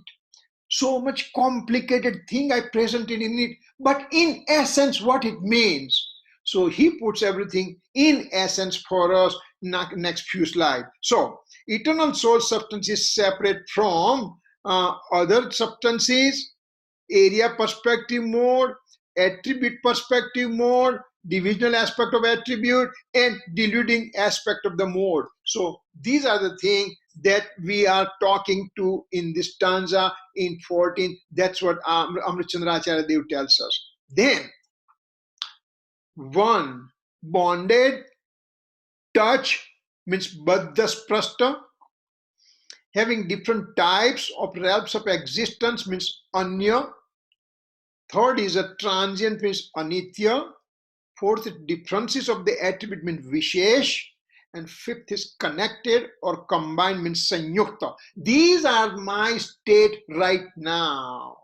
Speaker 1: so much complicated thing I presented in it, but in essence, what it means. So he puts everything in essence for us, next few slides. So, eternal soul substance is separate from other substances, area perspective mode, attribute perspective mode, divisional aspect of attribute, and diluting aspect of the mode. So these are the things that we are talking to in this stanza in 14. That's what Amrit Chandracharya Dev tells us. Then, one, bonded, touch means baddhas prastha. Having different types of realms of existence means anya. Third is a transient means anitya. Fourth is differences of the attribute means vishesh. And fifth is connected or combined means sanyukta. These are my state right now.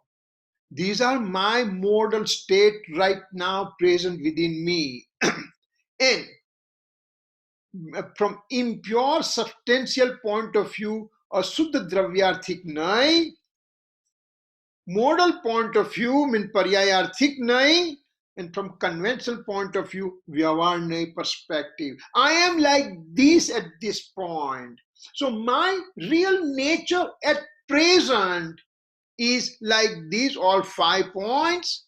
Speaker 1: These are my modal state right now present within me. And from impure substantial point of view, or Suddha Dravyarthik Nai, modal point of view means Paryayarthik Nai, And from conventional point of view, Vyavarne perspective, I am like this at this point. So my real nature at present is like these, all 5 points,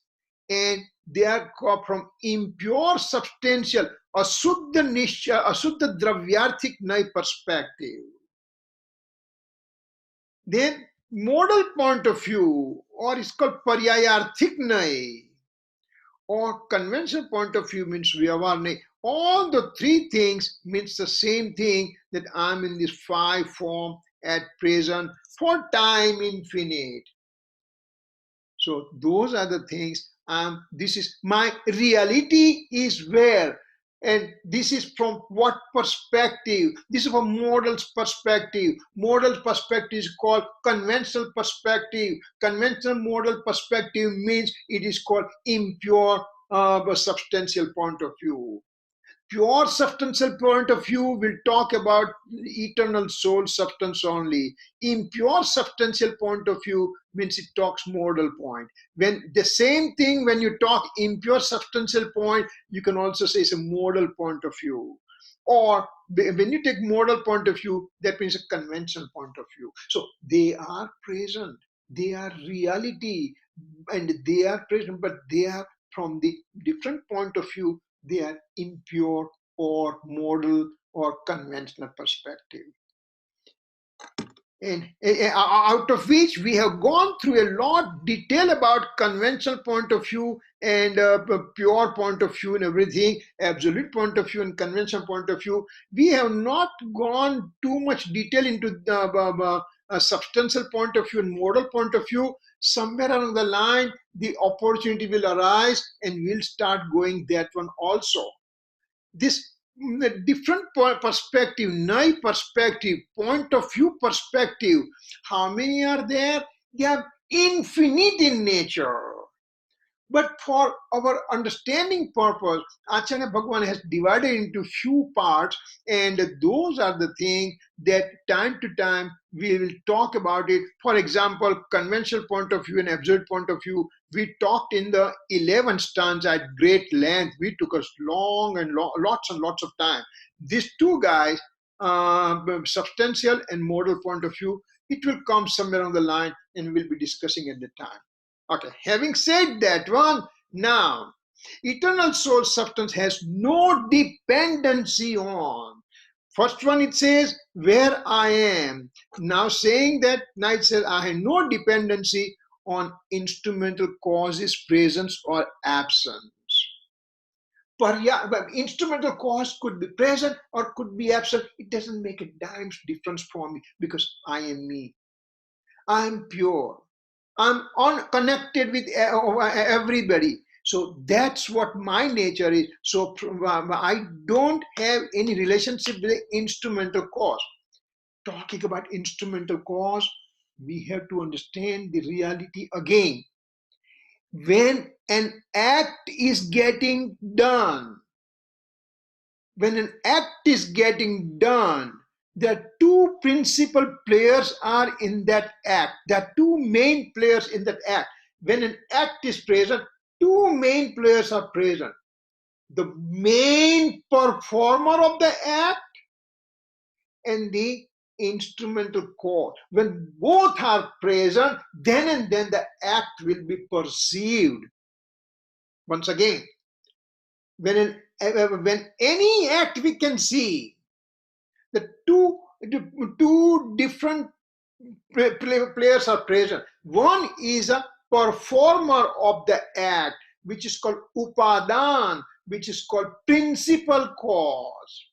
Speaker 1: and they are from impure substantial Ashuddha Nishya, Ashuddha Dravyarthik Nay perspective. Then modal point of view, or it's called Paryayarthik Nay, or conventional point of view means Vyavarne. All the three things means the same thing, that I'm in this 5 form at present for time infinite. So those are the things. This is my reality is where, and this is from what perspective? This is from model's perspective. Model perspective is called conventional perspective. Conventional model perspective means it is called impure substantial point of view. Pure substantial point of view will talk about eternal soul substance only. Impure substantial point of view means it talks modal point. When the same thing, when you talk impure substantial point, you can also say it's a modal point of view. Or when you take modal point of view, that means a conventional point of view. So they are present, they are reality, and they are present, but they are from the different point of view. They are impure or modal or conventional perspective. And out of which we have gone through a lot detail about conventional point of view and pure point of view and everything, absolute point of view and conventional point of view. We have not gone too much detail into the substantial point of view and modal point of view. Somewhere along the line, the opportunity will arise and we'll start going that one also. This different perspective, Nai perspective, point of view perspective, how many are there? They are infinite in nature. But for our understanding purpose, Acharya Bhagwan has divided into few parts, and those are the things that time to time we will talk about it. For example, conventional point of view and absolute point of view, we talked in the 11th stanza at great length. We took us long and lots and lots of time. These two guys, substantial and modal point of view, it will come somewhere on the line and we'll be discussing at the time. Okay, having said that one, now, eternal soul substance has no dependency on. First one it says, where I am. Now saying that, now it says, I have no dependency on instrumental causes, presence or absence. But yeah, instrumental cause could be present or could be absent. It doesn't make a dime's difference for me because I am me. I am pure. I'm unconnected with everybody. So that's what my nature is. So I don't have any relationship with the instrumental cause. Talking about instrumental cause, we have to understand the reality again. When an act is getting done, there are two principal players are in that act. There are two main players in that act. When an act is present, two main players are present. The main performer of the act and the instrumental cause. When both are present, then and then the act will be perceived. Once again, when any act we can see, the two different players are present. One is a performer of the act, which is called upadan, which is called principal cause.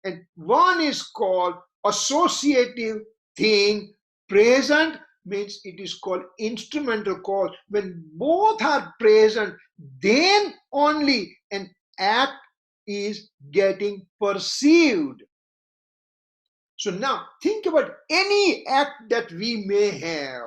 Speaker 1: And one is called associative thing. Present means it is called instrumental cause. When both are present, then only an act is getting perceived. So now think about any act that we may have.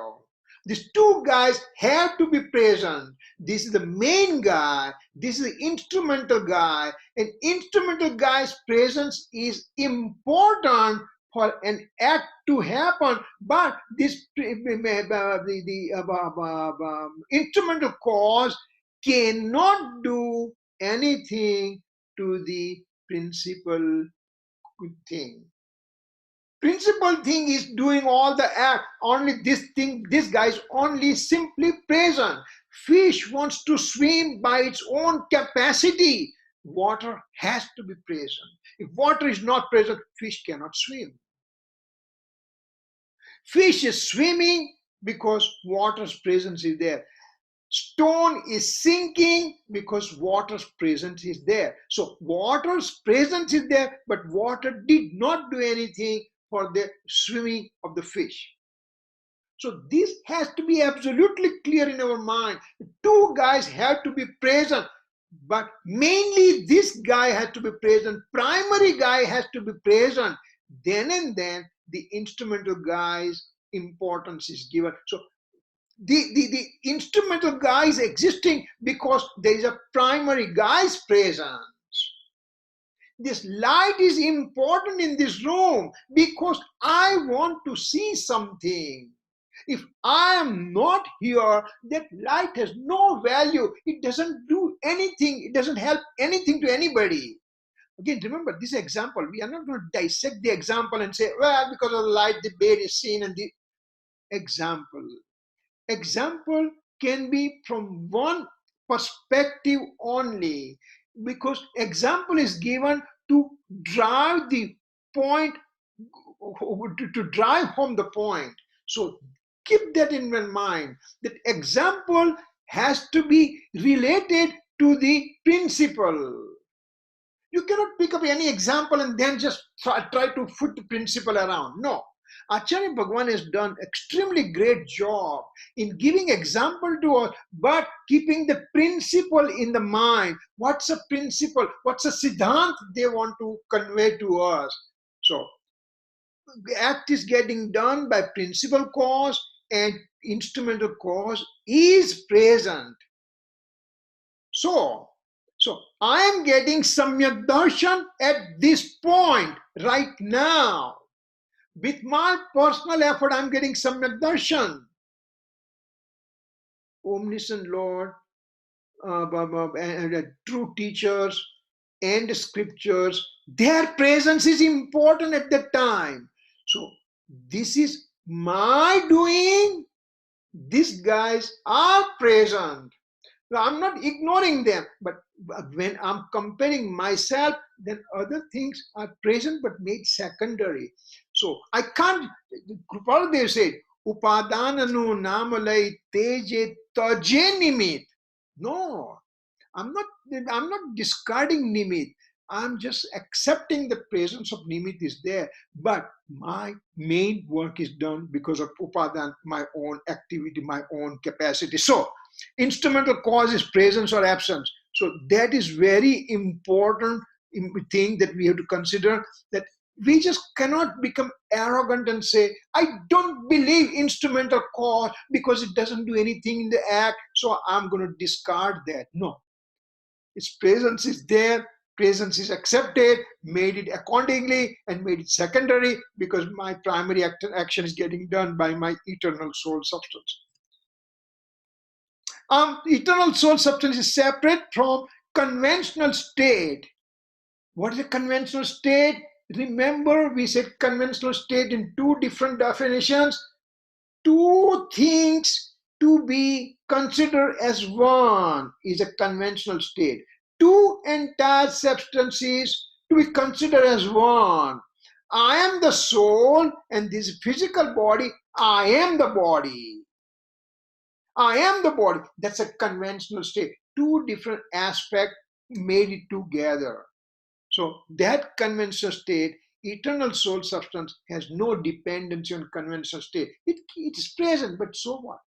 Speaker 1: These two guys have to be present. This is the main guy, this is the instrumental guy, and instrumental guy's presence is important for an act to happen, but this instrumental cause cannot do anything to the principal thing. Principal thing is doing all the act. Only this thing, this guy is only simply present. Fish wants to swim by its own capacity. Water has to be present. If water is not present, fish cannot swim. Fish is swimming because water's presence is there. Stone is sinking because water's presence is there. So water's presence is there, but water did not do anything for the swimming of the fish. So this has to be absolutely clear in our mind. The two guys have to be present, but mainly this guy has to be present. Primary guy has to be present. Then and then the instrumental guy's importance is given. So the instrumental guy is existing because there is a primary guy's presence. This light is important in this room because I want to see something. If I am not here, that light has no value. It doesn't do anything. It doesn't help anything to anybody. Again, remember this example. We are not going to dissect the example and say, well, because of the light, the bear is seen, and the example. Example can be from one perspective only, because example is given to drive the point, to drive home the point. So keep that in mind, that example has to be related to the principle. You cannot pick up any example and then just try to put the principle around. No. Acharya Bhagwan has done extremely great job in giving example to us, but keeping the principle in the mind. What's a principle? What's a siddhant they want to convey to us? So, the act is getting done by principal cause, and instrumental cause is present. So I am getting Samyak Darshan at this point, right now. With my personal effort, I'm getting Samyak Darshan. Omniscient Lord, and true teachers and scriptures, their presence is important at that time. So this is my doing. These guys are present. I'm not ignoring them, but when I'm comparing myself, then other things are present but made secondary. So I can't, Krupadev said, Upadananu namalai teje taje nimit. No, I'm not discarding nimit. I'm just accepting the presence of nimit is there, but my main work is done because of upadan, my own activity, my own capacity. So instrumental cause is presence or absence. So that is very important thing that we have to consider, that we just cannot become arrogant and say, I don't believe instrumental cause because it doesn't do anything in the act, so I'm going to discard that. No. Its presence is there, presence is accepted, made it accordingly, and made it secondary because my primary action is getting done by my eternal soul substance. Eternal soul substance is separate from conventional state. What is a conventional state? Remember, we said conventional state in two different definitions. Two things to be considered as one is a conventional state. Two entire substances to be considered as one. I am the soul, and this physical body, I am the body. I am the body. That's a conventional state. Two different aspects made it together. So that conventional state, eternal soul substance, has no dependency on conventional state. It is present, but so what?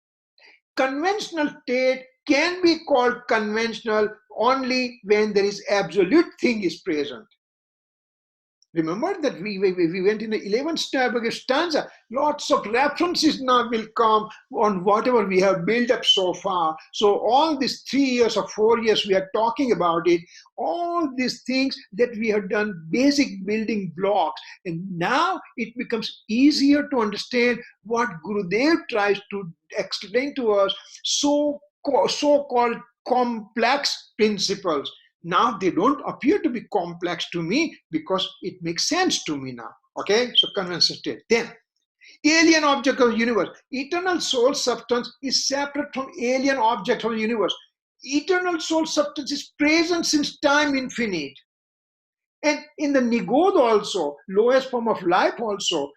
Speaker 1: Conventional state can be called conventional only when there is absolute thing is present. Remember that we went in the 11th stanza. Lots of references now will come on whatever we have built up so far. So all these 3 years or 4 years we are talking about it, all these things that we have done, basic building blocks. And now it becomes easier to understand what Gurudev tries to explain to us, so-called complex principles. Now they don't appear to be complex to me because it makes sense to me now. Okay, so conventional state. Then, alien object of the universe. Eternal soul substance is separate from alien object of the universe. Eternal soul substance is present since time infinite. And in the Nigod also, lowest form of life also,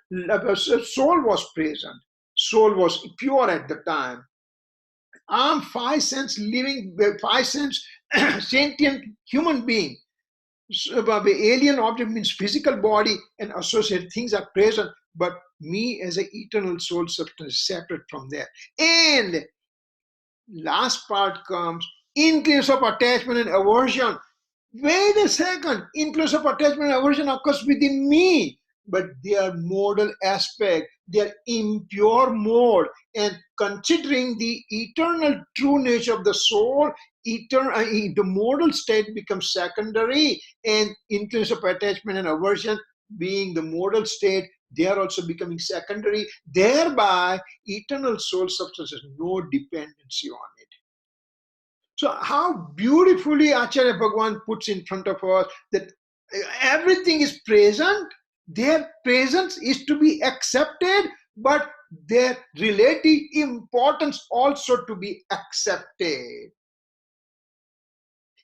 Speaker 1: soul was present. Soul was pure at the time. I'm five sense living, five sense sentient human being. So, the alien object means physical body and associated things are present, but me as an eternal soul substance is separate from that. And last part comes influence of attachment and aversion. Wait a second, influence of attachment and aversion occurs within me, but they are modal aspect, they are impure mode. And considering the eternal true nature of the soul, the modal state becomes secondary, and influence of attachment and aversion being the modal state, they are also becoming secondary. Thereby, eternal soul substance has no dependency on it. So how beautifully Acharya Bhagavan puts in front of us that everything is present, their presence is to be accepted, but their relative importance also to be accepted.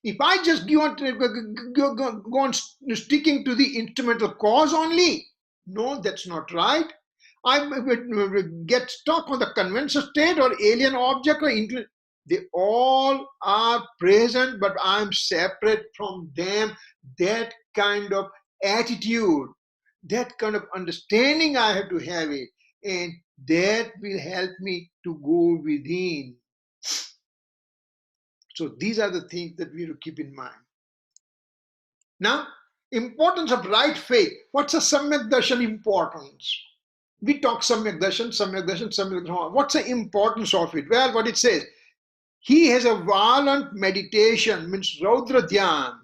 Speaker 1: If I just go on sticking to the instrumental cause only, no, that's not right. I get stuck on the conventional state or alien object or they all are present, but I'm separate from them. That kind of attitude, that kind of understanding, I have to have it. And that will help me to go within. So these are the things that we have to keep in mind. Now, importance of right faith. What's a Samyak Darshan importance? We talk Samyak Darshan, Samyak Darshan, Samyak Darshan. What's the importance of it? Well, what it says, he has a violent meditation, means Raudra Dhyan.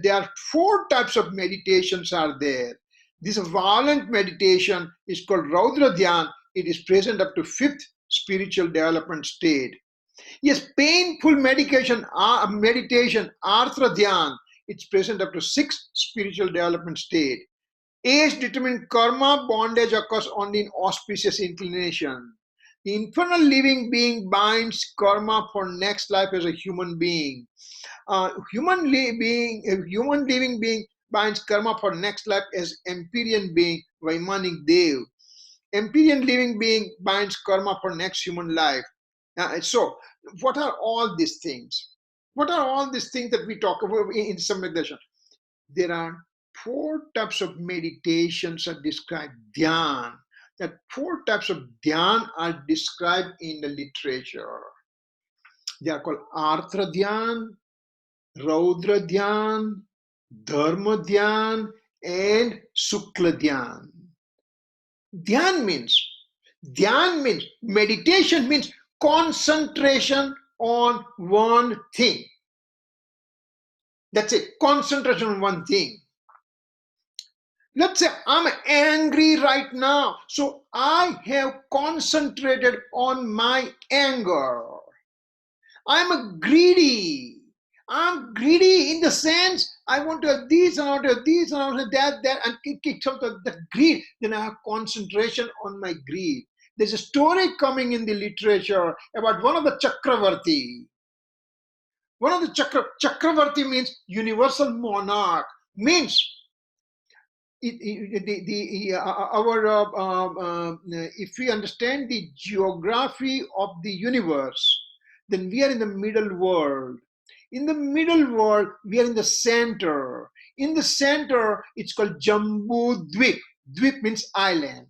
Speaker 1: There are four types of meditations are there. This violent meditation is called Raudra Dhyan. It is present up to 5th spiritual development state. Yes, painful meditation, Arthra Dhyan, it's present up to 6th spiritual development state. Age determined karma bondage occurs only in auspicious inclination. The infernal living being binds karma for next life as a human being. Human living being binds karma for next life as Empyrean being, Vaimanik Dev. Empyrean living being binds karma for next human life. So, what are all these things? What are all these things that we talk about in Samyak Darshan? There are 4 types of meditations are described. Dhyan. That 4 types of dhyan are described in the literature. They are called Arthra Dhyan, Raudra Dhyan, Dharma Dhyan, and Sukla Dhyan. Dhyan means meditation means concentration on one thing. That's it, concentration on one thing. Let's say I'm angry right now, so I have concentrated on my anger. I'm greedy. I'm greedy in the sense I want to have this and I want to have this and I want to have that, and it kicks out the greed. Then I have concentration on my greed. There's a story coming in the literature about one of the Chakravarti. One of the Chakravarti means universal monarch, means if we understand the geography of the universe, then we are in the middle world. In the middle world, we are in the center. In the center, it's called Jambu Dvip. Dvip means island.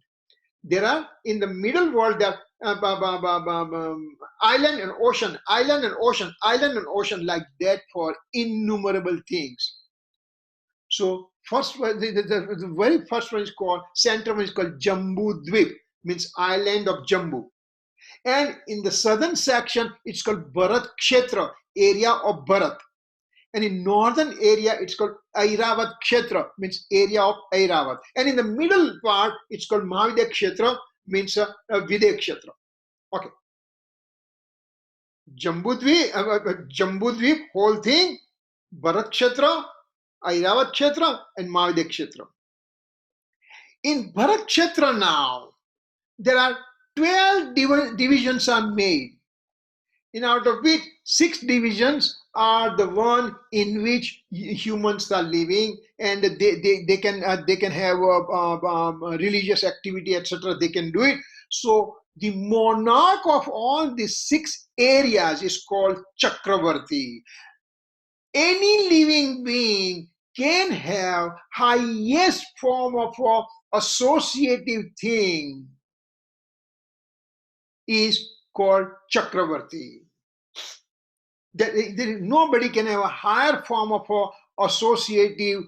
Speaker 1: There are, in the middle world, there are island and ocean, island and ocean, island and ocean, like that for innumerable things. So first one, the very first one is called, center one is called Jambu Dvip, means island of Jambu. And in the southern section, it's called Bharat Kshetra, area of Bharat. And in northern area, it's called Airavat Kshetra, means area of Airavat. And in the middle part, it's called Mahavidya Kshetra, means Vidya Kshetra. Okay. Jambudvip, whole thing, Bharat Kshetra, Airavat Kshetra, and Mavidya Kshetra. In Bharat Kshetra now, there are 12 divisions are made, and out of which 6 divisions are the one in which humans are living, and they can have religious activity, etc. They can do it. So the monarch of all these 6 areas is called Chakravarti. Any living being can have highest form of associative thing is called Chakravarti. Nobody can have a higher form of associative,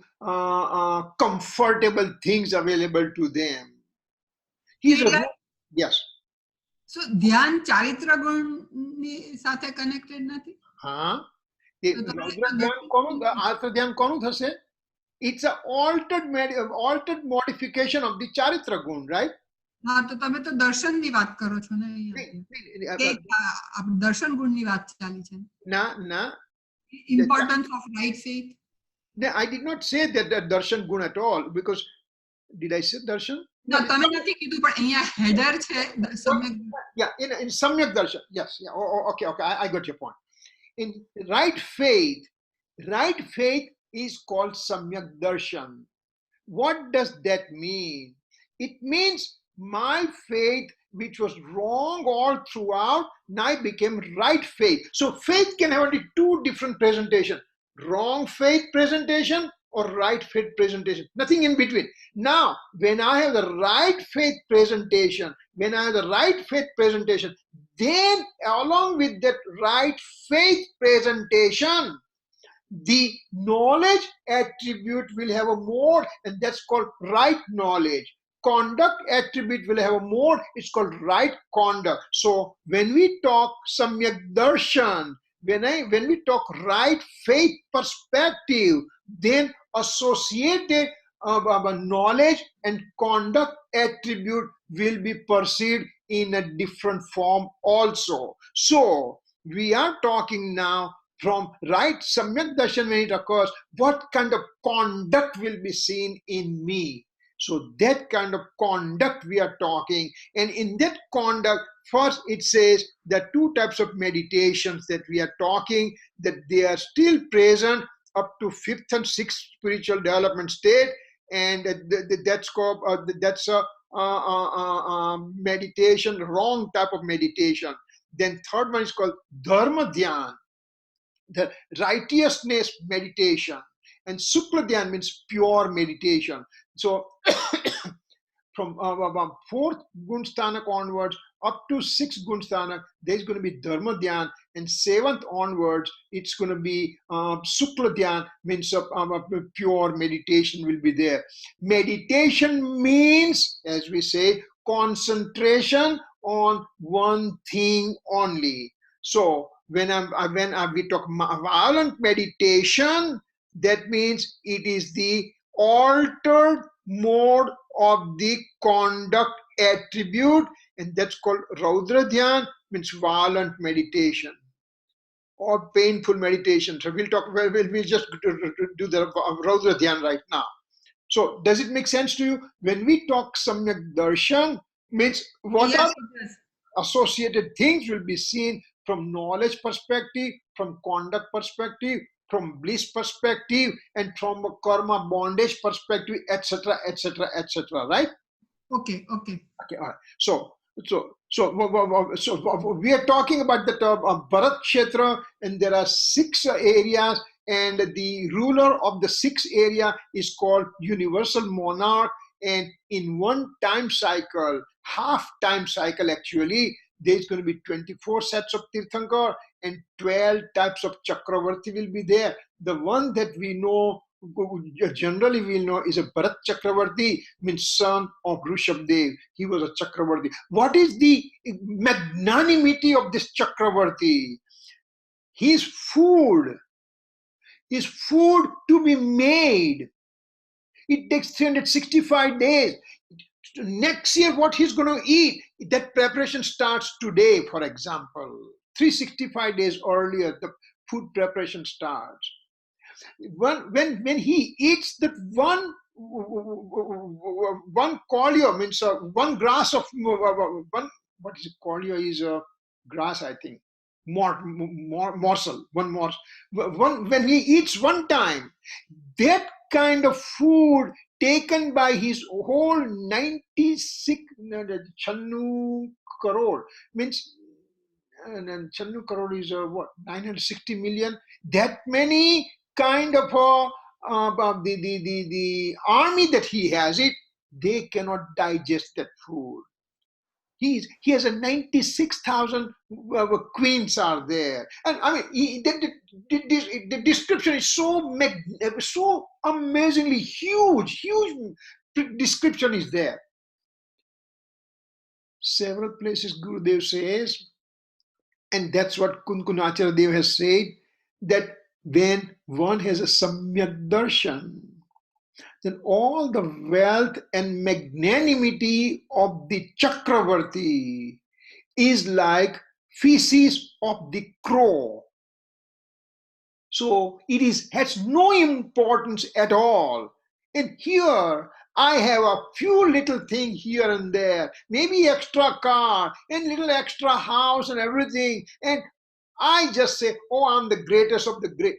Speaker 1: comfortable things available to them. He's a yes.
Speaker 3: So ધ્યાન ચારિત્ર ગુણ ની સાથે connected નથી?
Speaker 1: હા, એ રૌદ્ર ધ્યાન કોનું, આર્થ ધ્યાન કોનું થશે? It's an altered modification of the charitra gun, right?
Speaker 3: હા, તો તમે તો દર્શન ની વાત કરો છો ને અહીંયા. દર્શન ગુણ ની વાત ચાલી છે.
Speaker 1: ના.
Speaker 3: Importance of right faith.
Speaker 1: No, I did not say that darshan gun at all, because did I say darshan?
Speaker 3: No, તમે નથી કીધું, પણ અહીંયા header છે સમ્યક.
Speaker 1: Yeah, in samyak darshan. Yes, yeah. Okay, I got your point. In right faith is called samyak darshan. What does that mean? It means my faith, which was wrong all throughout, now became right faith. So faith can have only 2 different presentations: wrong faith presentation or right faith presentation, nothing in between. Now, when I have the right faith presentation, then along with that right faith presentation, the knowledge attribute will have a mode, and that's called right knowledge. Conduct attribute will have a mode, it's called right conduct. So when we talk samyak darshan, when we talk right faith perspective, then associated knowledge and conduct attribute will be perceived in a different form also. So we are talking now from right samyak darshan. When it occurs, what kind of conduct will be seen in me? So that kind of conduct we are talking, and in that conduct, first it says that 2 types of meditations that we are talking, that they are still present up to 5th and 6th spiritual development state, and that's called that's a meditation, wrong type of meditation. Then 3rd one is called dharma dhyan, the righteousness meditation, and sukla dhyan means pure meditation. So from 4th gunsthanak onwards up to 6th gunsthanak, there's going to be dharma dhyan, and 7th onwards it's going to be sukla dhyan, means pure meditation will be there. Meditation means, as we say, concentration on one thing only. So when we talk violent meditation, that means it is the altered mode of the conduct attribute, and that's called Raudra Dhyan, means violent meditation or painful meditation. So we'll just do the Raudra Dhyan right now. So does it make sense to you? When we talk Samyak Darshan, means what are associated things will be seen from knowledge perspective, from conduct perspective, from bliss perspective, and from a karma bondage perspective, etc., right?
Speaker 3: Okay, all
Speaker 1: right. So we are talking about the Bharat Kshetra, and there are 6 areas, and the ruler of the 6th area is called universal monarch, and in one time cycle, half time cycle actually, there's going to be 24 sets of Tirthankar, and 12 types of Chakravarti will be there. The one that we know, generally we'll know, is a Bharat Chakravarti, means son of Rishabdev. He was a Chakravarti. What is the magnanimity of this Chakravarti? His food to be made, it takes 365 days. Next year, what he's going to eat, that preparation starts today, for example. 365 days earlier, the food preparation starts. When he eats that one colio, means one grass of one, what is it? Colio is a grass, I think. Morsel, one morsel. When he eats one time, that kind of food taken by his whole 96 Channu crore, means and Channu crore is what, 960 million. That many kind of the army that he has, they cannot digest that food. He has a 96,000 queens are there, and I mean the description is so amazingly huge description is there. Several places Gurudev says, and that's what Kunkunacharya Dev has said, that when one has a Samyak Darshan, then all the wealth and magnanimity of the Chakravarti is like feces of the crow. So it has no importance at all. And here I have a few little things here and there, maybe extra car and little extra house and everything, and I just say, oh, I'm the greatest of the great.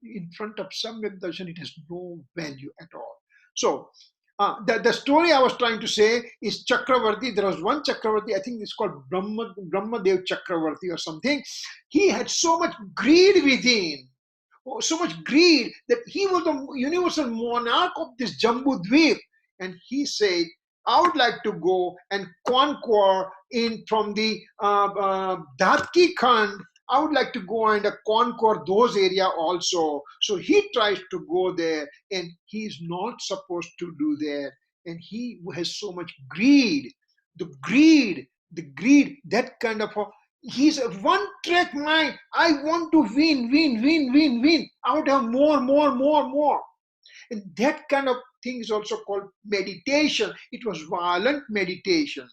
Speaker 1: In front of Samyak Darshan, it has no value at all. So the story I was trying to say is Chakravarti. There was one Chakravarti, I think it's called Brahmadev Chakravarti or something. He had so much greed within, so much greed, that he was the universal monarch of this Jambu Dweep. And he said, I would like to go and conquer in from the Dhatki Khand. I would like to go and conquer those areas also. So he tries to go there, and he is not supposed to do that. And he has so much greed, that kind of he's a one-track mind. I want to win. I would have more. And that kind of thing is also called meditation. It was violent meditation.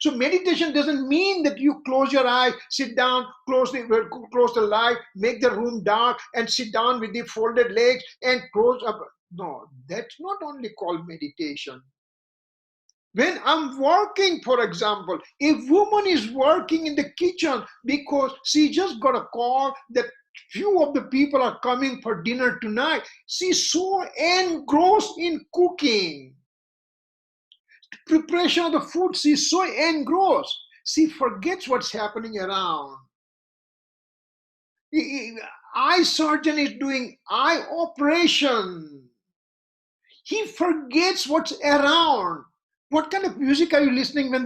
Speaker 1: So meditation doesn't mean that you close your eyes, sit down, close the light, make the room dark, and sit down with the folded legs and close up. No, that's not only called meditation. When I'm working, for example, a woman is working in the kitchen because she just got a call that few of the people are coming for dinner tonight. She's so engrossed in cooking. Preparation of the food, she's so engrossed. She forgets what's happening around. Eye surgeon is doing eye operation. He forgets what's around. What kind of music are you listening when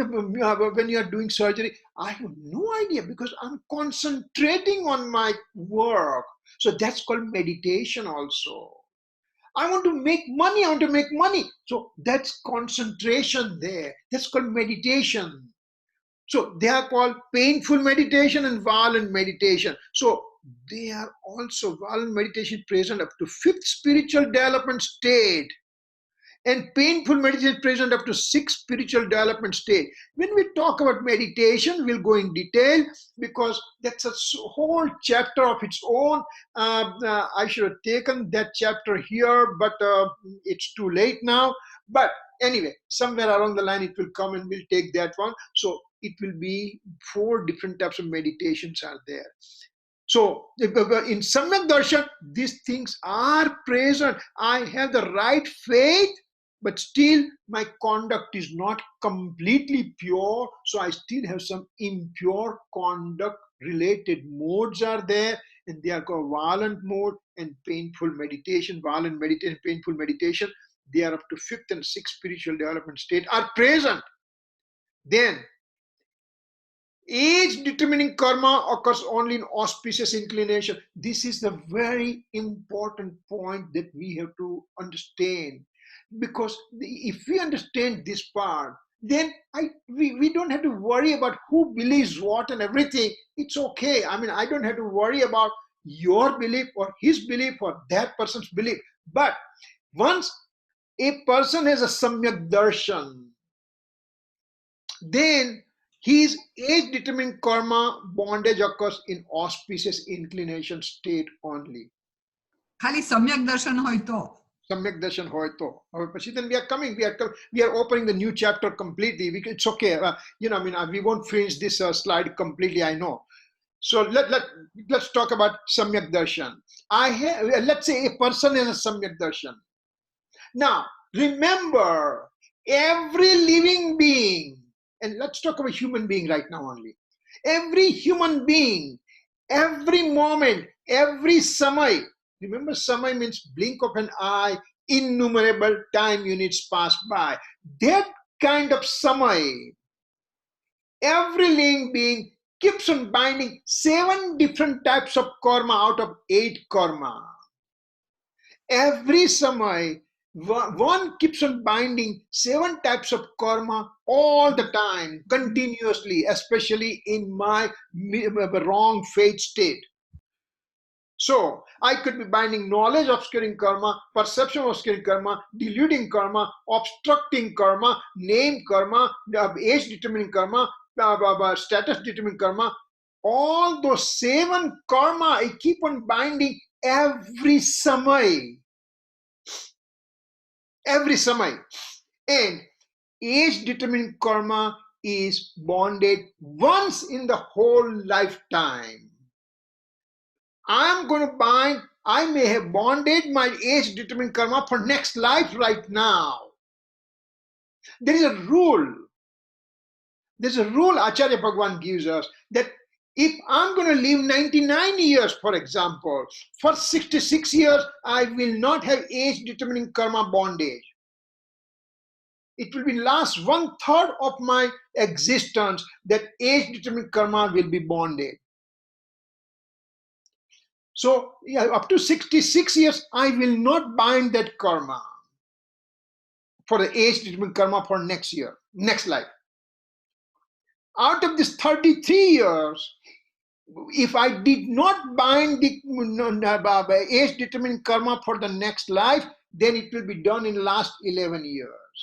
Speaker 1: you are doing surgery? I have no idea, because I'm concentrating on my work. So that's called meditation also. I want to make money. So that's concentration there. That's called meditation. So they are called painful meditation and violent meditation. So they are also violent meditation present up to 5th spiritual development state. And painful meditation present up to 6th spiritual development state. When we talk about meditation, we'll go in detail, because that's a whole chapter of its own. I should have taken that chapter here, but it's too late now. But anyway, somewhere along the line it will come and we'll take that one. So it will be 4 different types of meditations are there. So in Samyak Darshan, these things are present. I have the right faith, but still my conduct is not completely pure. So I still have some impure conduct related modes are there, and they are called violent mode and painful meditation. Violent meditation, painful meditation, they are up to 5th and 6th spiritual development state are present. Then age determining karma occurs only in auspicious inclination. This is the very important point that we have to understand. Because if we understand this part, then we don't have to worry about who believes what and everything. It's okay. I mean, I don't have to worry about your belief or his belief or that person's belief. But once a person has a Samyak Darshan, then his age-determined karma bondage occurs in auspicious inclination state only.
Speaker 3: ખાલી સમ્યક દર્શન હોય તો
Speaker 1: Samyak darshan hoy to. Then we are opening the new chapter completely. It's okay. We won't finish this slide completely, I know. So let's talk about samyak darshan. Let's say a person has a samyak darshan. Now, remember, every living being, and let's talk about human being right now only. Every human being, every moment, every samay. Remember, samay means blink of an eye, innumerable time units pass by. That kind of samay, every living being keeps on binding 7 different types of karma out of 8 karma. Every samay, one keeps on binding 7 types of karma all the time, continuously, especially in my wrong faith state. So, I could be binding knowledge obscuring karma, perception obscuring karma, deluding karma, obstructing karma, name karma, age determining karma, status determining karma. All those 7 karma, I keep on binding every samay. Every samay. And age determining karma is bonded once in the whole lifetime. I'm going to bind, I may have bonded my age determined karma for next life right now. There is a rule. There's a rule Acharya Bhagwan gives us that if I'm going to live 99 years, for example, for 66 years, I will not have age determining karma bondage. It will be last 1/3 of my existence that age determining karma will be bonded. So, up to 66 years, I will not bind that karma for the age-determined karma for next life. Out of this 33 years, if I did not bind the age-determined karma for the next life, then it will be done in last 11 years.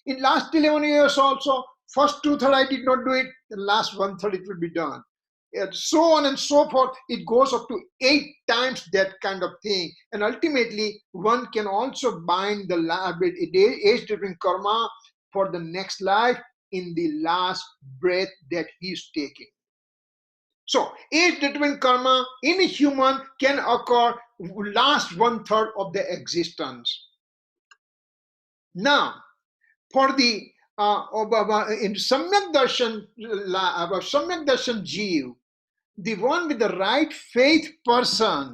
Speaker 1: In last 11 years also, first 2/3 I did not do it, the last 1/3 it will be done. And so on and so forth, it goes up to 8 times that kind of thing. And ultimately, one can also bind the age-determined karma for the next life in the last breath that he is taking. So, age-determined karma in a human can occur last 1/3 of the existence. Now, for the in Samyak Darshan Jeev, the one with the right faith person,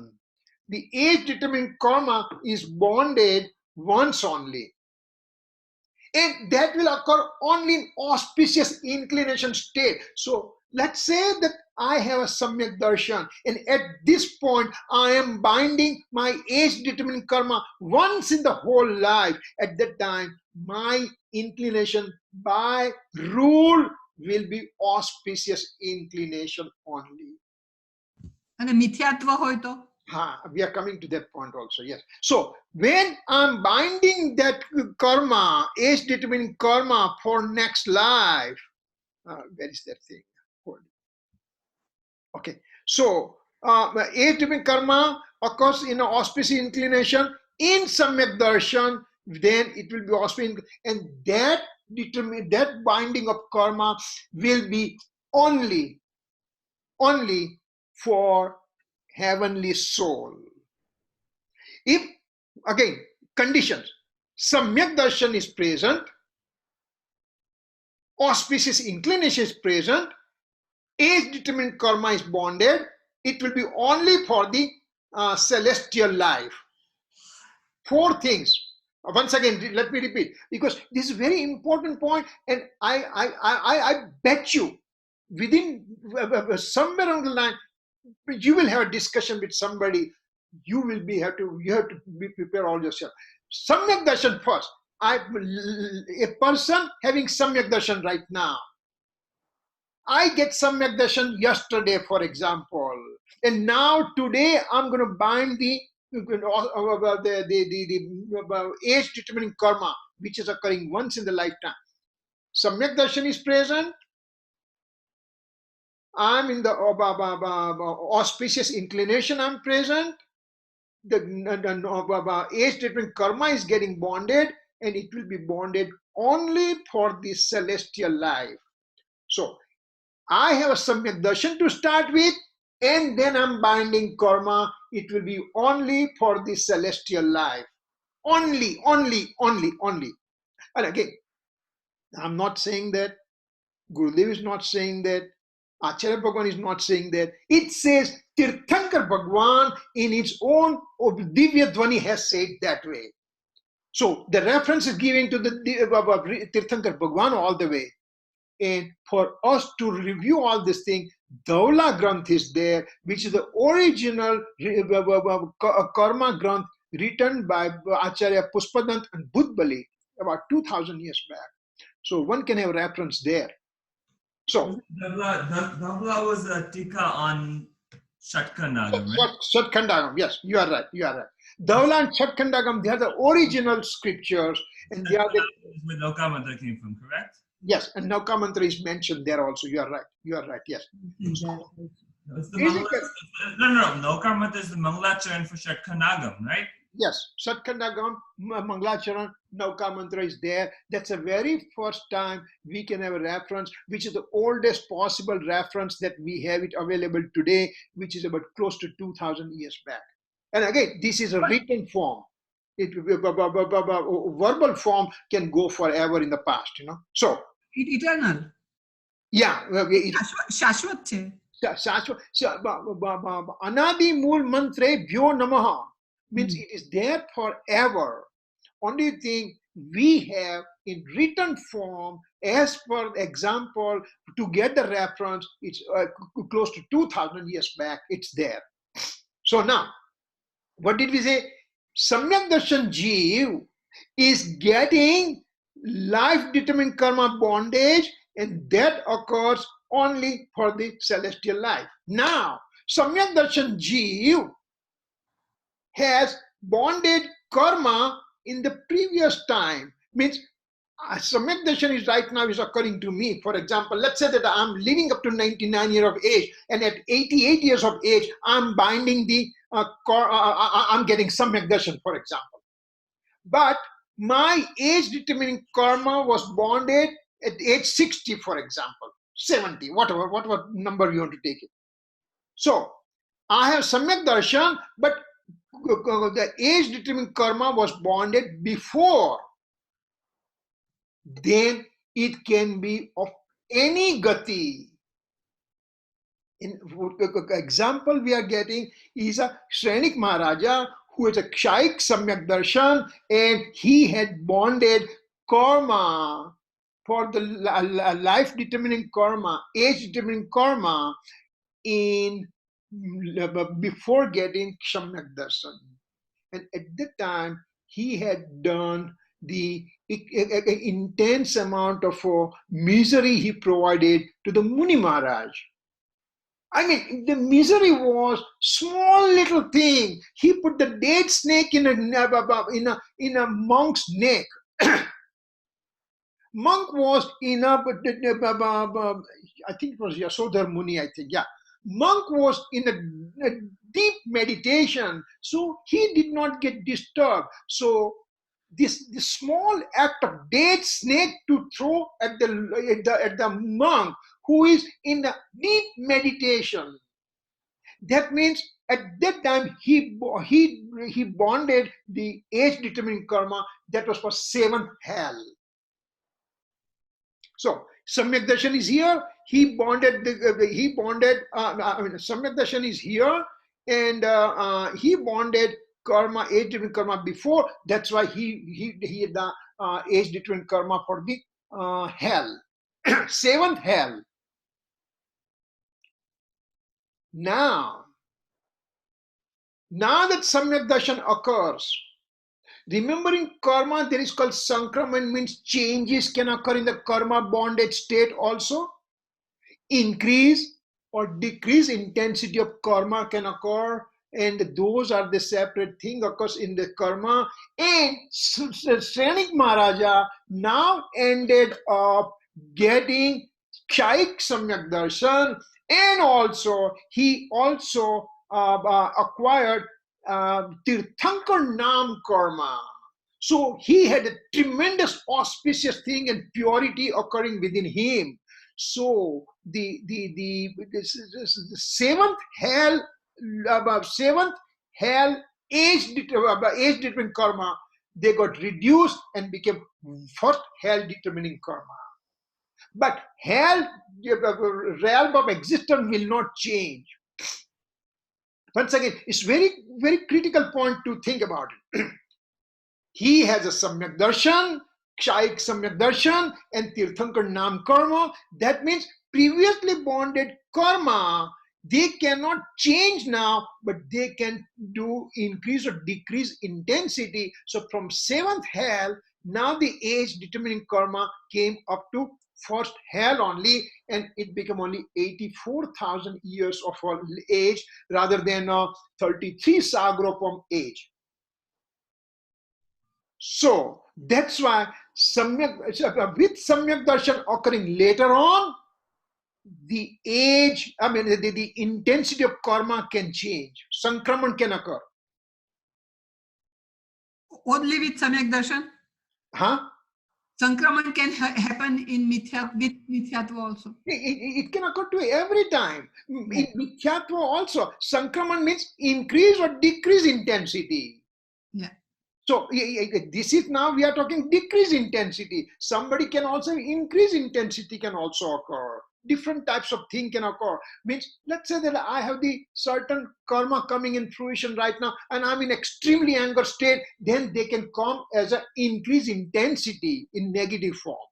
Speaker 1: the age-determined karma is bonded once only. And that will occur only in auspicious inclination state. So, let's say that I have a Samyak Darshan, and at this point, I am binding my age-determined karma once in the whole life. At that time, my inclination by rule will be auspicious inclination only.
Speaker 3: અને મિથ્યાત્વ હોય તો
Speaker 1: we are coming to that point also, yes. So, when I'm binding that karma, age-determining karma for next life, where is that thing? Okay, so age-determining karma occurs in an auspicious inclination in Samyak Darshan, then it will be auspicious, and that binding of karma will be only for heavenly soul. If, again, conditions, Samyak Darshan is present, auspicious inclination is present, age-determined karma is bonded, it will be only for the celestial life. 4 things. Once again, let me repeat, because this is a very important point, and I bet you within somewhere on the line, you will have a discussion with somebody. You have to be prepared all yourself. Samyak Darshan first. A person having Samyak Darshan right now, I get Samyak Darshan yesterday, for example, and now today I'm going to bind the age-determining karma, which is occurring once in the lifetime. Samyak Darshan is present, I'm in the auspicious inclination, I'm present. The age different karma is getting bonded, and it will be bonded only for the celestial life. So I have a samyak darshan to start with, and then I'm binding karma. It will be only for the celestial life. Only. And again, I'm not saying that. Gurudev is not saying that. Acharya Bhagwan is not saying that. It says Tirthankar Bhagwan in its own Divya Dvani has said that way. So the reference is given to the Tirthankar Bhagwan all the way. And for us to review all this thing, Dhaula Granth is there, which is the original Karma Granth written by Acharya Puspadant and Budbali about 2000 years back. So one can have reference there. So
Speaker 2: Dhabla was a tika on Shatkandagam, right?
Speaker 1: Shatkandagam, yes, you are right. Dhaula and Shatkandagam, they are the original scriptures, and they are the
Speaker 2: where Lokamantra came from, correct?
Speaker 1: Yes, and Nauka Mantra is mentioned there also. You are right. Yes.
Speaker 2: It's the Nauka Mantra is the Mangalacharan for Shatkandagam, right?
Speaker 1: Yes, Shatkandagam, Mangalacharan, Nauka Mantra is there. That's the very first time we can have a reference, which is the oldest possible reference that we have it available today, which is about close to 2000 years back. And again, this is a written form. Verbal form can go forever in the past, So
Speaker 3: eternal.
Speaker 1: Yeah.
Speaker 3: Shashwat che.
Speaker 1: Anadi Mool Mantre Bhyo Namaha means it is there forever. Only thing we have in written form, as per example, to get the reference, it's close to 2000 years back, it's there. So now, what did we say? Samyak Darshan Jeev is getting life-determined karma bondage, and that occurs only for the celestial life. Now, Samyak Darshan Jeev has bonded karma in the previous time. Means Samyak Darshan is right now is occurring to me. For example, let's say that I'm living up to 99 years of age, and at 88 years of age, I'm binding the I'm getting Samyak Darshan, for example. But my age determining karma was bonded at age 60, for example, 70, whatever number you want to take it. So I have Samyak Darshan, but the age determining karma was bonded before. Then it can be of any gati. In example we are getting is a Shrainik Maharaja who is a Kshaik Samyak Darshan, and he had bonded karma for the life determining karma, age determining karma in before getting Samyak Darshan. And at that time he had done the intense amount of misery he provided to the Muni Maharaj. I mean, the misery was small little thing. He put the dead snake in a monk's neck. Monk was in I think it was Yasodhar Muni, I think, yeah. Monk was in a deep meditation, so he did not get disturbed. So this small act of dead snake to throw at the monk who is in a deep meditation. That means at that time he bonded the age determining karma that was for 7th hell. So Samyak Darshan is here. He bonded Samyak Darshan is here, and he bonded karma, age determining karma before. That's why he had the age determining karma for the hell, 7th hell. Now that Samyak Darshan occurs, remembering karma, there is called Sankraman, means changes can occur in the karma bonded state also. Increase or decrease intensity of karma can occur, and those are the separate thing occurs in the karma. And Shrainik Maharaja now ended up getting Kshaik Samyak Darshan, And also, he also acquired Tirthankar Nam Karma. So he had a tremendous auspicious thing and purity occurring within him. So the seventh hell, age determining karma, they got reduced and became first hell determining karma. But hell, realm of existence will not change. Once again, it's very critical point to think about it. He has a Samyak Darshan, Kshayik Samyak Darshan, and Tirthankar Nam Karma. That means previously bonded karma, they cannot change now, but they can do increase or decrease intensity. So from seventh hell, now the age determining karma came up to first hell only, and it became only 84,000 years of age rather than 33 Sagropam age. So that's why with Samyak Darshan occurring later on, the age, the intensity of karma can change. Sankraman can occur.
Speaker 3: Only with Samyak Darshan?
Speaker 1: Huh?
Speaker 3: Sankraman can happen in with Mithyatva also.
Speaker 1: It can occur to every time. In Mithyatva also, Sankraman means increase or decrease intensity.
Speaker 3: Yeah.
Speaker 1: So this is now we are talking decrease intensity. Somebody can also increase intensity can also occur. Different types of thing can occur. Means let's say that I have the certain karma coming in fruition right now and I'm in extremely anger state, then they can come as an increased intensity in negative form.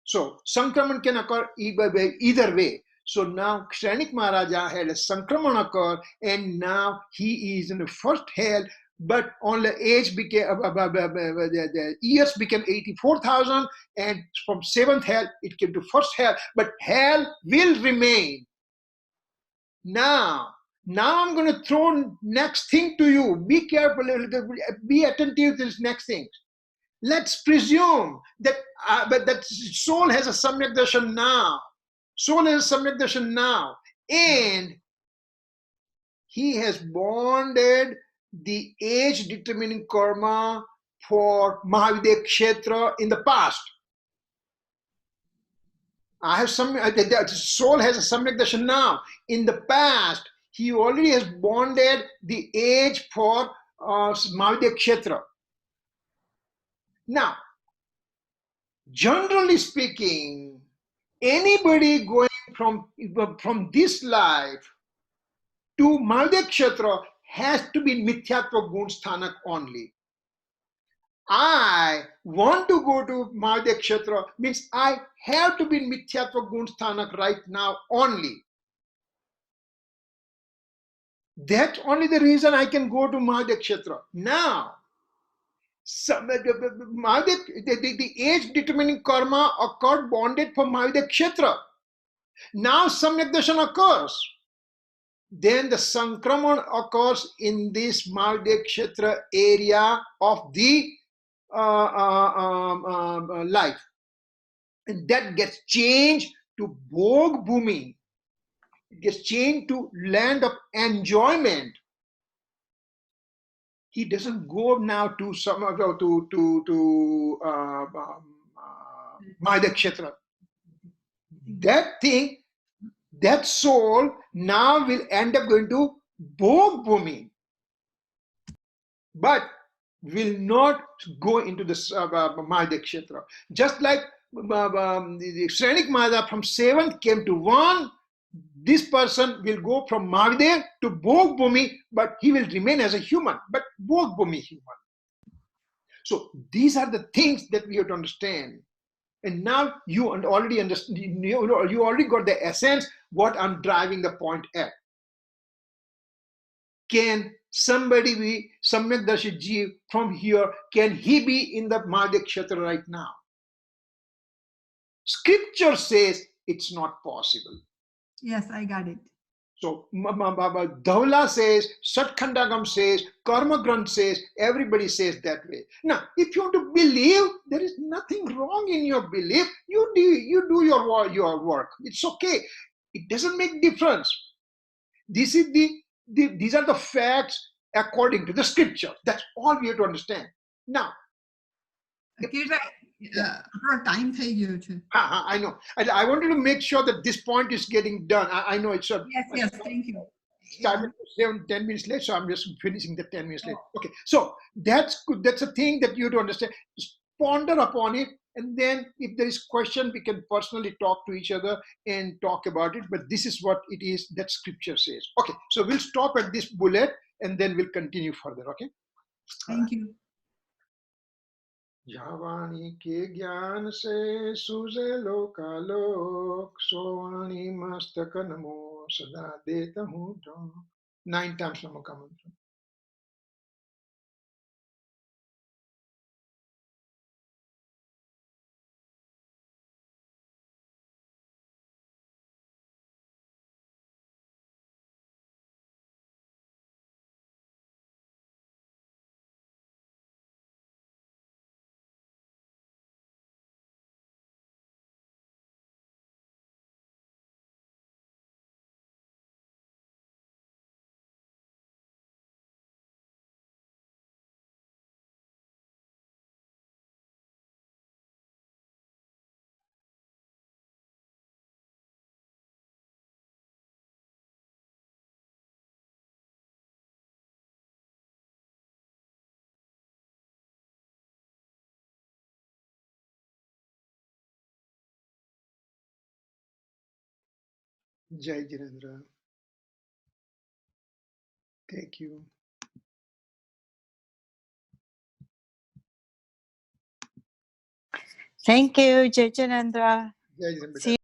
Speaker 1: So Sankraman can occur either way. So now Kshanik Maharaja had a Sankraman occur and now he is in the first hell, but only age became, the years became 84,000 and from seventh hell it came to first hell, but hell will remain. Now I'm going to throw next thing to you. Be careful, be attentive to this next thing. Let's presume that that soul has a Samyak Darshan now. Soul has a Samyak Darshan now. And he has bonded the age determining karma for Mahavidya Kshetra in the past. I have the soul has a Samyak Darshan now. In the past, he already has bonded the age for Mahavidya Kshetra. Now, generally speaking, anybody going from this life to Mahavidya Kshetra has to be Mithyatva Gun Sthanak only. I want to go to Mahavidya Kshetra means I have to be in Mithyatva Gun Sthanak right now only. That's only the reason I can go to Mahavidya Kshetra. Now, the age determining karma occurred bonded for Mahavidya Kshetra. Now Samyak Darshan occurs. Then the Sankraman occurs in this Mahavidya Kshetra area of the life. And that gets changed to Bhog Bhumi. It gets changed to land of enjoyment. He doesn't go now to Mahavidya Kshetra. That thing, that soul now will end up going to Bhog Bhumi, but will not go into the Mahavidya Kshetra. Just like the Shrenik Maharaja from 7th came to 1, this person will go from Mahavidya to Bhog Bhumi, but he will remain as a human, but Bhog Bhumi human. So these are the things that we have to understand. And now you already understand, you already got the essence what I'm driving the point at. Can somebody be Samyak Darshit Jeev from here? Can he be in the Mahavidya Kshetra right now? Scripture says it's not possible.
Speaker 3: Yes, I got it.
Speaker 1: So Dhaula says, Satkhandagam says, Karma Granth says, everybody says that way. Now, if you want to believe, there is nothing wrong in your belief. You do your work. It's okay. It doesn't make difference. This is these are the facts according to the scripture. That's all we have to understand. Now,
Speaker 3: time થઈ ગયો છે.
Speaker 1: I know. I wanted to make sure that this point is getting done. I know it's a
Speaker 3: Yes, thank you.
Speaker 1: started 10 minutes late, so I'm just finishing the 10 minutes late. Okay, so that's good. That's a thing that you have to understand. Just ponder upon it, and then if there is question, we can personally talk to each other and talk about it. But this is what it is that scripture says. Okay, so we'll stop at this bullet, and then we'll continue further. Okay.
Speaker 3: Thank you.
Speaker 1: जावाणी के ज्ञान से सूझे लोकालोक, सोवाणी मस्तक नमो सदा देता हूँ ढोंक. 9 times नमो का मंत्र. Jai Jirendra. Thank you.
Speaker 4: Thank you, Jai Jirendra.
Speaker 1: Jai Jirendra.
Speaker 4: See